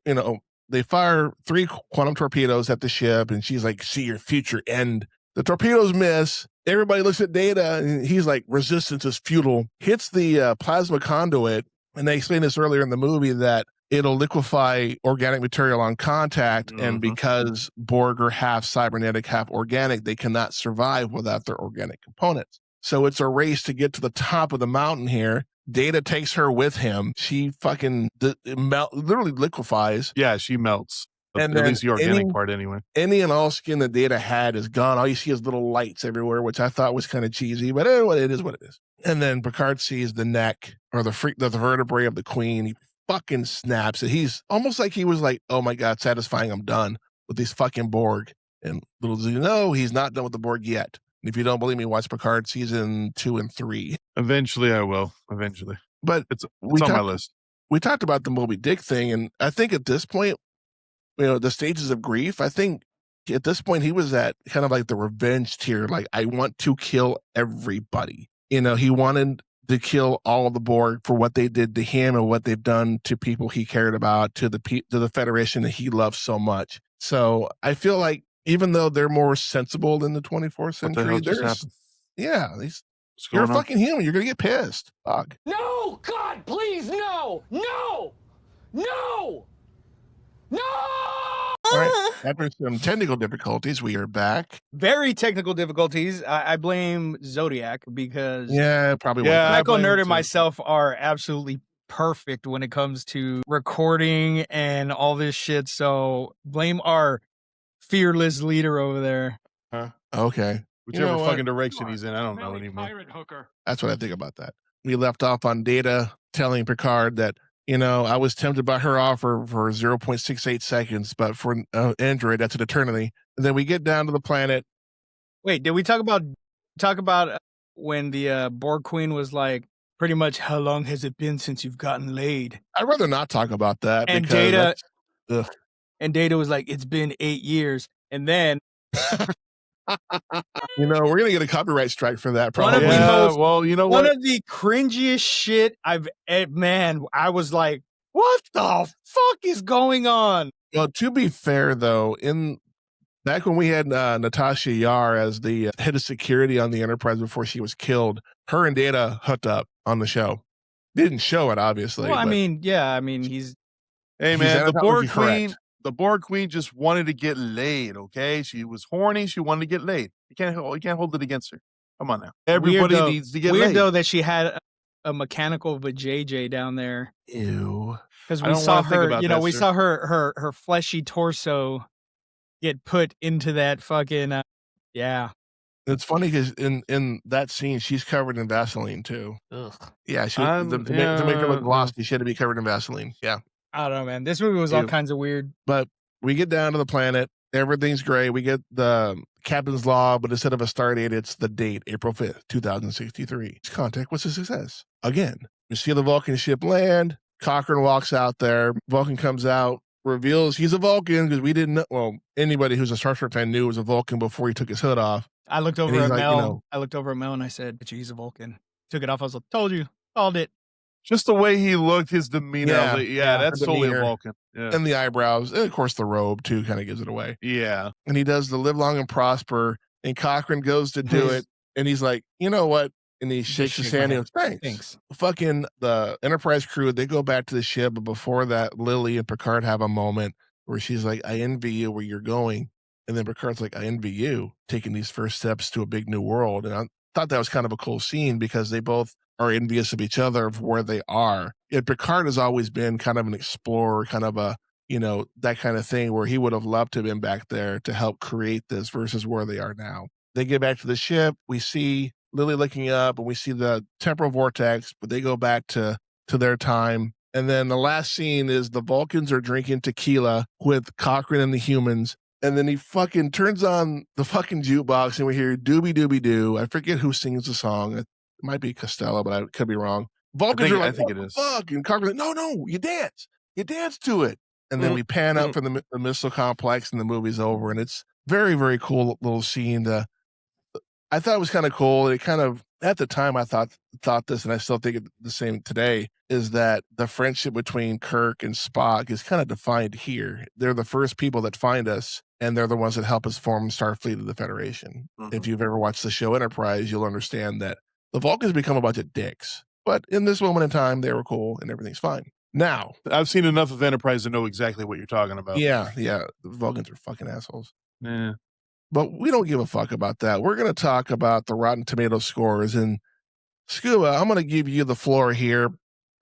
Speaker 1: they fire 3 quantum torpedoes at the ship, and she's like, see your future end. The torpedoes miss. Everybody looks at Data, and he's like, resistance is futile. Hits the plasma conduit, and they explained this earlier in the movie that it'll liquefy organic material on contact, and because Borg are half cybernetic, half organic, they cannot survive without their organic components. So it's a race to get to the top of the mountain here. Data takes her with him. She fucking literally liquefies.
Speaker 2: Yeah, she melts.
Speaker 1: And
Speaker 2: at least the organic part anyway.
Speaker 1: Any and all skin that Data had is gone. All you see is little lights everywhere, which I thought was kind of cheesy, but it is what it is. And then Picard sees the neck or the vertebrae of the Queen. He fucking snaps it. He's almost like he was like, oh my God, satisfying. I'm done with these fucking Borg. And little does he know, he's not done with the Borg yet. If you don't believe me, watch Picard season 2 and 3.
Speaker 2: Eventually, I will. Eventually,
Speaker 1: but
Speaker 2: it's on my list.
Speaker 1: We talked about the Moby Dick thing, and I think at this point, the stages of grief. I think at this point he was at kind of like the revenge tier. Like, I want to kill everybody. He wanted to kill all of the Borg for what they did to him and what they've done to people he cared about, to the Federation that he loved so much. So I feel like, even though they're more sensible in the 24th century, you're a fucking human. You're going to get pissed. Fuck.
Speaker 4: No, God, please, no, no, no, no.
Speaker 1: All right. After some technical difficulties, we are back.
Speaker 3: Very technical difficulties. I blame Zodiac because
Speaker 1: probably.
Speaker 3: Michael Nerd and myself are absolutely perfect when it comes to recording and all this shit. So blame our fearless leader over there.
Speaker 1: Okay.
Speaker 2: Whichever fucking direction he's in, I don't know anymore.
Speaker 1: That's what I think about that. We left off on Data telling Picard that, I was tempted by her offer for 0.68 seconds, but for Android, that's an eternity. And then we get down to the planet.
Speaker 3: Wait, did we talk about when the Borg Queen was like, pretty much, how long has it been since you've gotten laid?
Speaker 1: I'd rather not talk about that.
Speaker 3: And Data was like, it's been 8 years. And then
Speaker 1: We're going to get a copyright strike for that. Probably.
Speaker 3: One of the cringiest shit man, I was like, what the fuck is going on?
Speaker 1: Well, to be fair, though, back when we had Natasha Yar as the head of security on the Enterprise before she was killed, her and Data hooked up on the show. Didn't show it, obviously.
Speaker 3: Well, he's...
Speaker 2: Hey, man, the Borg Queen just wanted to get laid, okay? She was horny. She wanted to get laid. You can't hold it against her. Come on now. Everybody needs to get laid.
Speaker 3: Weird, though, that she had a mechanical vajayjay down there.
Speaker 1: Ew.
Speaker 3: Because we saw her, we saw her fleshy torso get put into that fucking, yeah.
Speaker 1: It's funny because in that scene, she's covered in Vaseline, too.
Speaker 3: Ugh.
Speaker 1: Yeah, to make her look glossy, she had to be covered in Vaseline. Yeah.
Speaker 3: I don't know, man. This movie was all kinds of weird.
Speaker 1: But we get down to the planet. Everything's great. We get the captain's log, but instead of a star date, it's the date, April 5th, 2063. Contact was a success. Again, we see the Vulcan ship land. Cochrane walks out there. Vulcan comes out, reveals he's a Vulcan because we didn't know. Well, anybody who's a Star Trek fan knew it was a Vulcan before he took his hood off.
Speaker 3: I looked over at Mel. I looked over at Mel and I said, "Bet you he's a Vulcan." Took it off. I was like, "Told you, called it."
Speaker 2: Just the way he looked, his demeanor. That's totally a Vulcan. Yeah.
Speaker 1: And the eyebrows, and of course the robe too, kind of gives it away.
Speaker 2: Yeah.
Speaker 1: And he does the live long and prosper. And Cochrane goes to do it, and he's like, "You know what?" And he shakes his hand and goes, Thanks. Fucking the Enterprise crew, they go back to the ship, but before that, Lily and Picard have a moment where she's like, "I envy you where you're going," and then Picard's like, "I envy you taking these first steps to a big new world." And I thought that was kind of a cool scene because they both are envious of each other of where they are. And Picard has always been kind of an explorer, kind of a, that kind of thing where he would have loved to have been back there to help create this versus where they are now. They get back to the ship. We see Lily looking up and we see the temporal vortex, but they go back to their time. And then the last scene is the Vulcans are drinking tequila with Cochrane and the humans. And then he fucking turns on the fucking jukebox and we hear doobie doobie doo. I forget who sings the song. It might be Costello, but I could be wrong. Vulcans are like, I think it is. Fuck. And Cochrane, no, you dance. You dance to it. And then we pan up from the missile complex and the movie's over. And it's very, very cool little scene. I thought it was kind of cool. It kind of, at the time, I thought this, and I still think it the same today, is that the friendship between Kirk and Spock is kind of defined here. They're the first people that find us, and they're the ones that help us form Starfleet of the Federation. Mm-hmm. If you've ever watched the show Enterprise, you'll understand that the Vulcans become a bunch of dicks. But in this moment in time, they were cool, and everything's fine. Now,
Speaker 2: I've seen enough of Enterprise to know exactly what you're talking about.
Speaker 1: Yeah. The Vulcans are fucking assholes.
Speaker 2: Yeah.
Speaker 1: But we don't give a fuck about that. We're going to talk about the Rotten Tomato scores. And Scuba, I'm going to give you the floor here.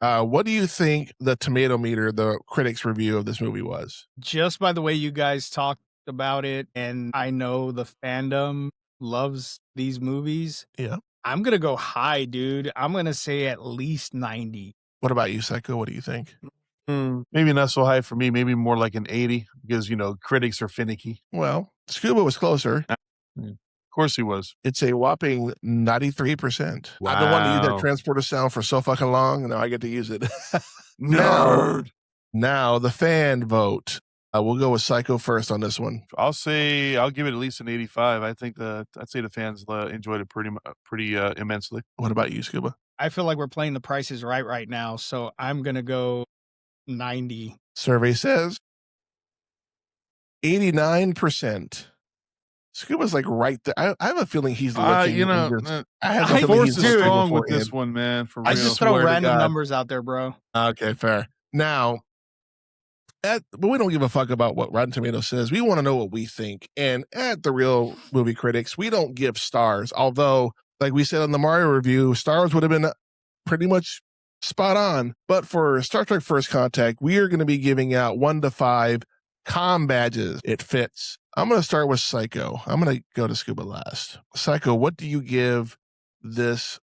Speaker 1: What do you think the tomato meter, the critics' review of this movie was?
Speaker 3: Just by the way you guys talked about it, and I know the fandom loves these movies.
Speaker 1: Yeah.
Speaker 3: I'm going to go high, dude. I'm going to say at least 90.
Speaker 1: What about you, Psycho? What do you think?
Speaker 2: Maybe not so high for me. Maybe more like an 80 because, critics are finicky.
Speaker 1: Well, Scuba was closer.
Speaker 2: Of course he was.
Speaker 1: It's a whopping 93%.
Speaker 2: Wow.
Speaker 1: I've been wanting to use that transporter sound for so fucking long, and now I get to use it.
Speaker 2: Nerd.
Speaker 1: Now, the fan vote. We'll go with Psycho first on this one.
Speaker 2: I'll give it at least an 85. I think I'd say the fans enjoyed it pretty immensely.
Speaker 1: What about you, Scuba?
Speaker 3: I feel like we're playing the prices right now, so I'm going to go 90.
Speaker 1: Survey says 89%. Scuba's like right there. I have a feeling he's looking.
Speaker 2: I force is strong with this one, man. For real.
Speaker 3: I just throw random numbers out there, bro.
Speaker 1: Okay, fair. Now, but we don't give a fuck about what Rotten Tomatoes says. We want to know what we think. And at The Real Movie Critics, we don't give stars. Although, like we said on the Mario review, stars would have been pretty much spot on. But for Star Trek First Contact, we are going to be giving out 1 to 5 comm badges. It fits. I'm going to start with Psycho. I'm going to go to Scuba last. Psycho, what do you give this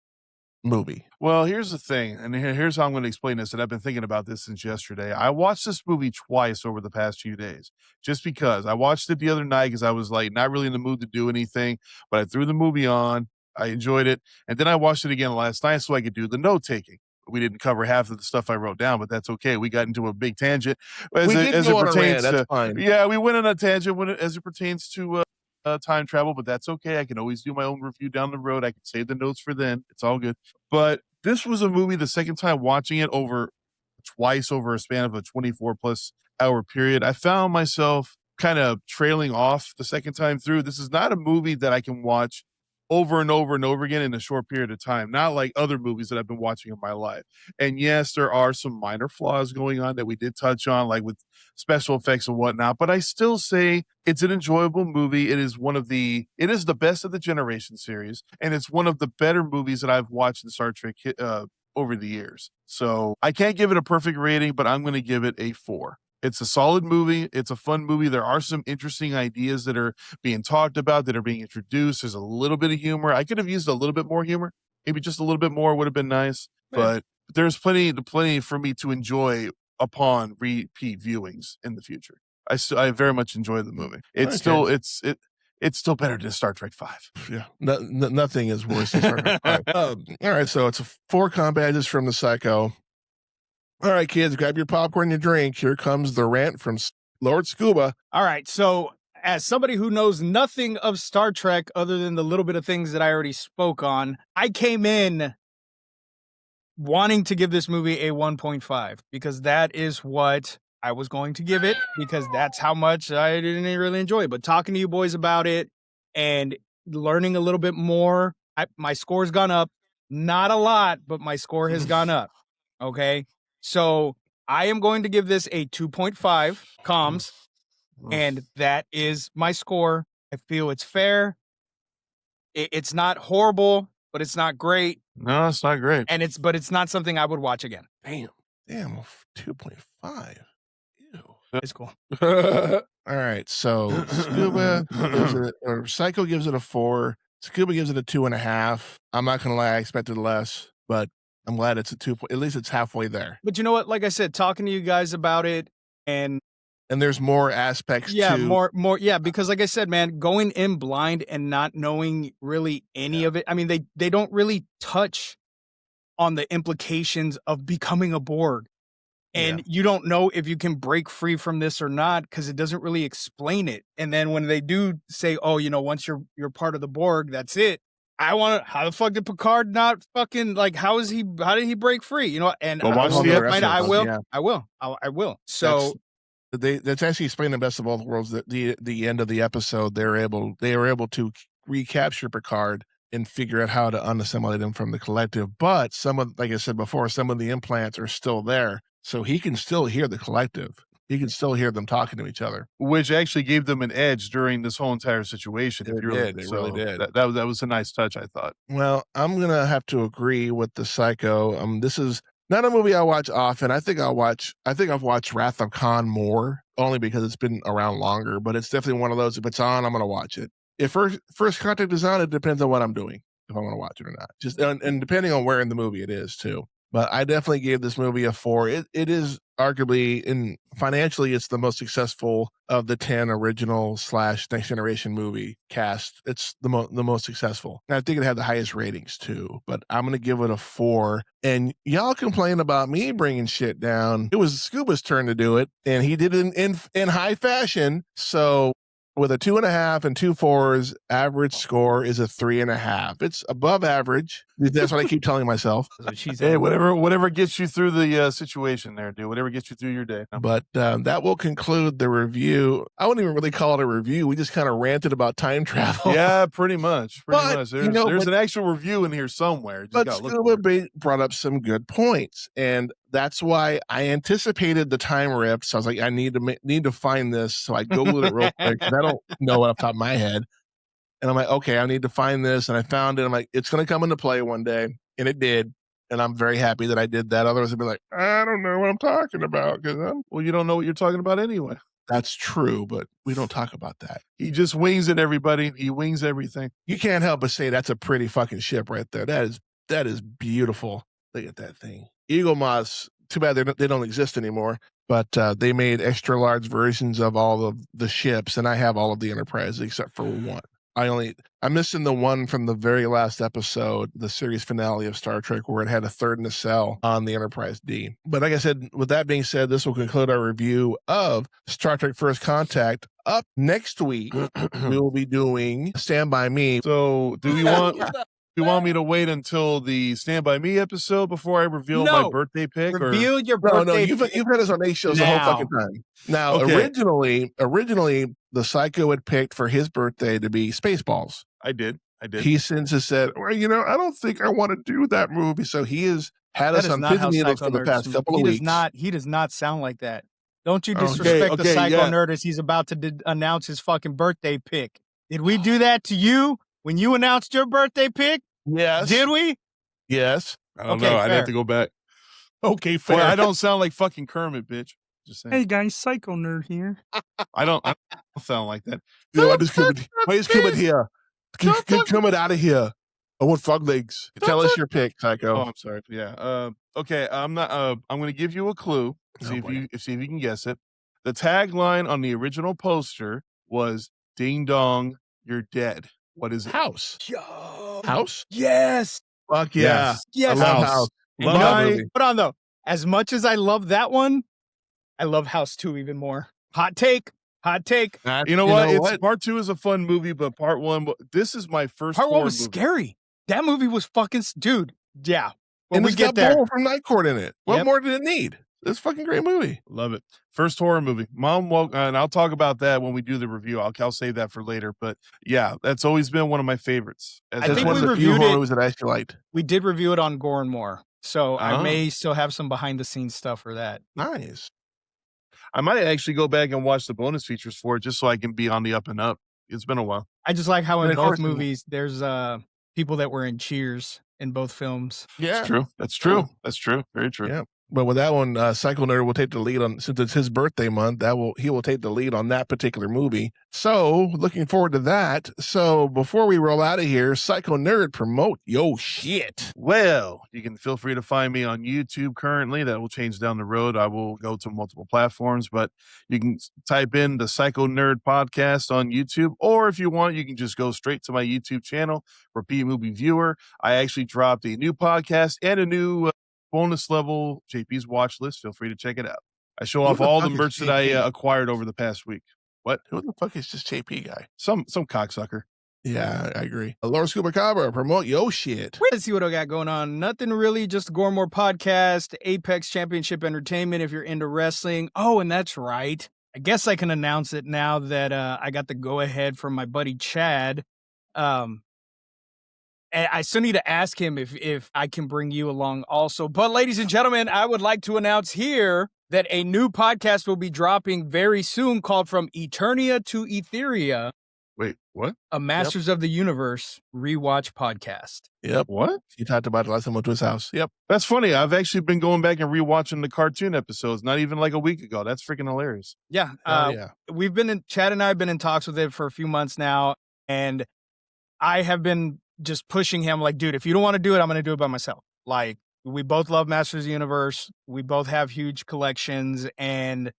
Speaker 1: movie?
Speaker 2: Well, here's the thing, and here's how I'm going to explain this, and I've been thinking about this since yesterday. I watched this movie twice over the past few days, just because. I watched it the other night because I was like not really in the mood to do anything, but I threw the movie on. I enjoyed it, and then I watched it again last night so I could do the note-taking. We didn't cover half of the stuff I wrote down, but that's okay. We got into a big tangent as it pertains to. That's fine. Yeah, we went on a tangent as it pertains to time travel, but that's okay. I can always do my own review down the road. I can save the notes for then. It's all good. But this was a movie, the second time watching it twice over a span of a 24 plus hour period, I found myself kind of trailing off the second time through. This is not a movie that I can watch over and over and over again in a short period of time, not like other movies that I've been watching in my life. And yes, there are some minor flaws going on that we did touch on, like with special effects and whatnot, but I still say it's an enjoyable movie. It is the best of the Generation series, and it's one of the better movies that I've watched in Star Trek over the years. So I can't give it a perfect rating, but I'm going to give it a 4. It's a solid movie. It's a fun movie. There are some interesting ideas that are being talked about, that are being introduced. There's a little bit of humor. I could have used a little bit more humor. Maybe just a little bit more would have been nice. Yeah. But there's plenty for me to enjoy upon repeat viewings in the future. I very much enjoy the movie. It's still better than Star Trek 5.
Speaker 1: Yeah, nothing is worse than Star Trek 5. All right, so it's 4 comp badges from the Psycho. All right, kids, grab your popcorn, your drink. Here comes the rant from Lord Scuba.
Speaker 3: All right, so as somebody who knows nothing of Star Trek other than the little bit of things that I already spoke on, I came in wanting to give this movie a 1.5 because that is what I was going to give it, because that's how much I didn't really enjoy it. But talking to you boys about it and learning a little bit more, my score's gone up. Not a lot, but my score has gone up. Okay? So I am going to give this a 2.5 comms, and that is my score. I feel it's fair. It's not horrible, but it's not great.
Speaker 2: No, it's not great.
Speaker 3: But it's not something I would watch again.
Speaker 1: Damn, 2.5. Ew.
Speaker 3: It's cool.
Speaker 1: All right, so Psycho gives it a 4. Scuba gives it a 2.5. I'm not gonna lie, I expected less, but I'm glad it's a 2. At least it's halfway there.
Speaker 3: But you know what? Like I said, talking to you guys about it, and
Speaker 1: there's more aspects.
Speaker 3: Yeah, more. Yeah, because like I said, man, going in blind and not knowing really any of it. I mean, they don't really touch on the implications of becoming a Borg, and you don't know if you can break free from this or not because it doesn't really explain it. And then when they do say, "Oh, once you're part of the Borg, that's it." How the fuck did Picard not fucking, how did he break free? And I will. So
Speaker 1: that's actually explaining the best of both worlds. That the end of the episode, they were able to recapture Picard and figure out how to unassimilate him from the collective. But like I said before, some of the implants are still there, so he can still hear the collective. He can still hear them talking to each other,
Speaker 2: which actually gave them an edge during this whole entire situation.
Speaker 1: It really did.
Speaker 2: That was a nice touch, I thought.
Speaker 1: Well, I'm gonna have to agree with the Psycho. This is not a movie I watch often. I think I've watched Wrath of Khan more, only because it's been around longer. But it's definitely one of those. If it's on, I'm gonna watch it. If First Contact is on, it depends on what I'm doing, if I want to watch it or not. Just and depending on where in the movie it is too. But I definitely gave this movie a 4. It is arguably, financially, it's the most successful of the 10 original / Next Generation movie cast. It's the most successful. And I think it had the highest ratings too. But I'm going to give it a 4. And y'all complain about me bringing shit down. It was Scuba's turn to do it, and he did it in high fashion. So with a 2.5 and 2 4s, average score is a 3.5. It's above average. That's what I keep telling myself.
Speaker 2: Hey, whatever gets you through the situation there, dude. Whatever gets you through your day.
Speaker 1: But that will conclude the review. I wouldn't even really call it a review. We just kind of ranted about time travel.
Speaker 2: Yeah, pretty much. There's an actual review in here somewhere.
Speaker 1: But Scuba brought up some good points, and that's why I anticipated the time rips. I was like, I need to find this, so I Googled it real quick. And I don't know it off the top of my head. And I'm like, okay, I need to find this. And I found it. I'm like, it's going to come into play one day. And it did. And I'm very happy that I did that. Others would be like, I don't know what I'm talking about.
Speaker 2: Well, you don't know what you're talking about anyway.
Speaker 1: That's true, but we don't talk about that.
Speaker 2: He just wings it, everybody. He wings everything.
Speaker 1: You can't help but say that's a pretty fucking ship right there. That is beautiful. Look at that thing. Eagle Moths, too bad they don't exist anymore. But they made extra large versions of all of the ships, and I have all of the Enterprise except for one. I'm missing the one from the very last episode, the series finale of Star Trek, where it had a third nacelle on the Enterprise D. But like I said, with that being said, this will conclude our review of Star Trek First Contact. Up next week, we will be doing Stand By Me.
Speaker 2: So do we want me to wait until the Stand By Me episode before I reveal my birthday pick?
Speaker 3: Reveal your birthday
Speaker 1: No, you've had us on 8 shows the whole fucking time. Now, originally, the Psycho had picked for his birthday to be Spaceballs.
Speaker 2: I did.
Speaker 1: He since has said, well, I don't think I want to do that movie. So he has had us on pins and needles for the past couple of weeks.
Speaker 3: He does not sound like that. Don't you disrespect the Psycho nerd as he's about to announce his fucking birthday pick. Did we do that to you when you announced your birthday pick?
Speaker 1: Yes.
Speaker 3: Did we?
Speaker 1: Yes.
Speaker 2: I don't know. I'd have to go back.
Speaker 1: Okay, fair.
Speaker 2: Well, I don't sound like fucking Kermit, bitch. Just saying.
Speaker 3: Hey guys, Psycho nerd here.
Speaker 2: I don't sound like that.
Speaker 1: Why is Kermit here? Get Kermit out of here. I want frog legs. Tell us your pick, Psycho.
Speaker 2: Oh, I'm sorry. Yeah. Okay. I'm going to give you a clue. See if you can guess it. The tagline on the original poster was "Ding dong, you're dead." What is it?
Speaker 1: House.
Speaker 3: Yo.
Speaker 1: House?
Speaker 3: Yes.
Speaker 1: Fuck yeah.
Speaker 3: Yes.
Speaker 1: I love House.
Speaker 3: Love that movie. Hold on though. As much as I love that one, I love House 2 even more. Hot take.
Speaker 2: You know what? Part 2 is a fun movie, but part 1, this is my first.
Speaker 3: Part 1 was scary. That movie was fucking, dude. Yeah. When
Speaker 1: and
Speaker 3: we
Speaker 1: it's
Speaker 3: get
Speaker 1: got
Speaker 3: there,
Speaker 1: Borg from Night Court in it. What more did it need? It's a fucking great movie.
Speaker 2: Love it. First horror movie. Mom woke, and I'll talk about that when we do the review. I'll save that for later. But yeah, that's always been one of my favorites.
Speaker 1: I think one of the few horror movies that I actually liked.
Speaker 3: We did review it on Gore and More, so I may still have some behind the scenes stuff for that.
Speaker 1: Nice.
Speaker 2: I might actually go back and watch the bonus features for it just so I can be on the up and up. It's been a while.
Speaker 3: I just like how in both movies there's people that were in Cheers in both films.
Speaker 1: Yeah,
Speaker 2: That's true. Very true.
Speaker 1: Yeah. But with that one, Psycho Nerd will take the lead on, since it's his birthday month, he will take the lead on that particular movie. So looking forward to that. So before we roll out of here, Psycho Nerd, promote yo shit.
Speaker 2: Well, you can feel free to find me on YouTube currently. That will change down the road. I will go to multiple platforms, but you can type in the Psycho Nerd podcast on YouTube, or if you want, you can just go straight to my YouTube channel, Repeat Movie Viewer. I actually dropped a new podcast and a new bonus level JP's watch list. Feel free to check it out. I show off all the merch that I acquired over the past week. What?
Speaker 1: Who the fuck is this JP guy?
Speaker 2: Some cocksucker.
Speaker 1: Yeah, I agree. Lord Scuba Cabra, promote yo shit.
Speaker 3: Let's see what I got going on. Nothing really, just Gore More Podcast, Apex Championship Entertainment if you're into wrestling. Oh, and that's right. I guess I can announce it now that I got the go-ahead from my buddy Chad. And I still need to ask him if I can bring you along also. But ladies and gentlemen, I would like to announce here that a new podcast will be dropping very soon called From Eternia to Etheria.
Speaker 2: Wait, what?
Speaker 3: A Masters of the Universe rewatch podcast.
Speaker 1: Yep.
Speaker 2: What?
Speaker 1: You talked about it last time I went to his house. Yep.
Speaker 2: That's funny. I've actually been going back and rewatching the cartoon episodes, not even like a week ago. That's freaking hilarious.
Speaker 3: Yeah. Chad and I have been in talks with it for a few months now, and I have been just pushing him like, dude, if you don't want to do it, I'm going to do it by myself. Like, we both love Masters of the Universe. We both have huge collections. And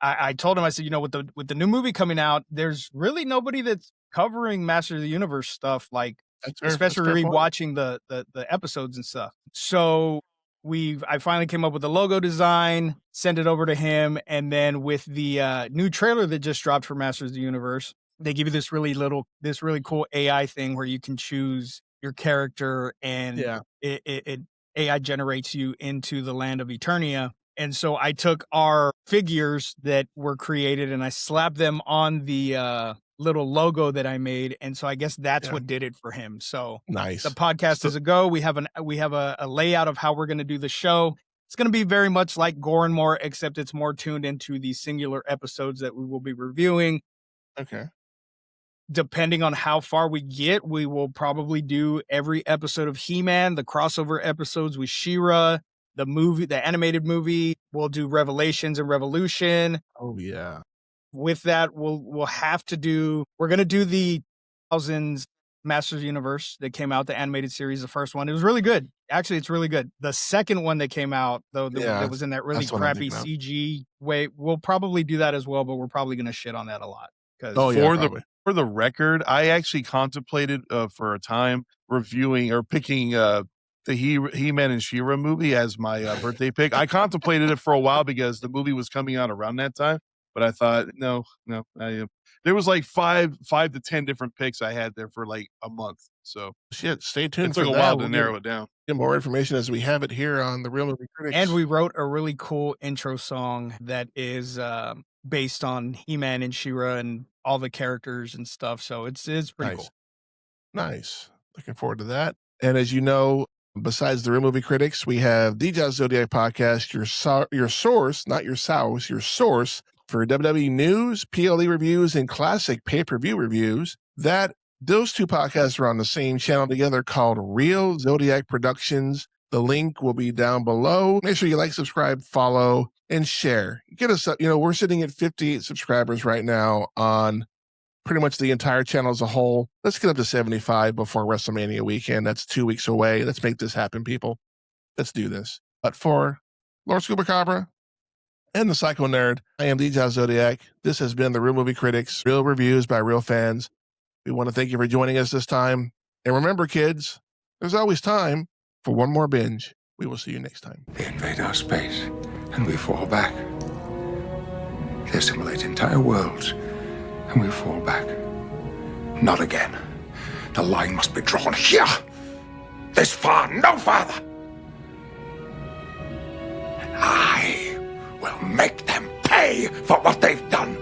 Speaker 3: I told him, I said, with the new movie coming out, there's really nobody that's covering Masters of the Universe stuff, like, especially rewatching the episodes and stuff. So I finally came up with a logo design, sent it over to him. And then with the new trailer that just dropped for Masters of the Universe, they give you this really cool AI thing where you can choose your character and it AI generates you into the land of Eternia. And so I took our figures that were created and I slapped them on the little logo that I made. And so I guess that's what did it for him. So
Speaker 1: nice.
Speaker 3: The podcast is a go. We have a layout of how we're going to do the show. It's going to be very much like Gore and More, except it's more tuned into the singular episodes that we will be reviewing.
Speaker 1: Okay.
Speaker 3: Depending on how far we get, we will probably do every episode of He-Man, the crossover episodes with She-Ra, the animated movie. We'll do Revelations and Revolution.
Speaker 1: Oh yeah.
Speaker 3: With that, we're going to do the thousands Masters Universe that came out, the animated series, the first one. It was really good. Actually, it's really good. The second one that came out, though, that was in that really crappy CG way, we'll probably do that as well, but we're probably going to shit on that a lot.
Speaker 2: For the record, I actually contemplated for a time reviewing or picking the He-Man and She-Ra movie as my birthday pick. I contemplated it for a while because the movie was coming out around that time, but I thought no. There was like 5 to 10 different picks I had there for like a month. So
Speaker 1: stay tuned.
Speaker 2: It took
Speaker 1: for
Speaker 2: a
Speaker 1: that.
Speaker 2: while to narrow it down.
Speaker 1: Get more information as we have it here on the Real Movie Critics.
Speaker 3: And we wrote a really cool intro song that is based on He-Man and She-Ra and all the characters and stuff. So it's pretty cool.
Speaker 1: Nice. Looking forward to that. And as you know, besides the Real Movie Critics, we have the Jazz Zodiac podcast, your source, not your source, your source for WWE news, PLE reviews, and classic pay-per-view reviews. Those two podcasts are on the same channel together called Real Zodiac Productions. The link will be down below. Make sure you like, subscribe, follow, and share. Get us up. We're sitting at 58 subscribers right now on pretty much the entire channel as a whole. Let's get up to 75 before WrestleMania weekend. That's 2 weeks away. Let's make this happen, people. Let's do this. But for Lord Scuba Cabra and the Psycho Nerd, I am the Jazz Zodiac. This has been the Real Movie Critics, real reviews by real fans. We want to thank you for joining us this time. And remember, kids, there's always time for one more binge. We will see you next time.
Speaker 5: They invade our space, and we fall back. They assimilate entire worlds, and we fall back. Not again. The line must be drawn here. This far, no farther. And I will make them pay for what they've done.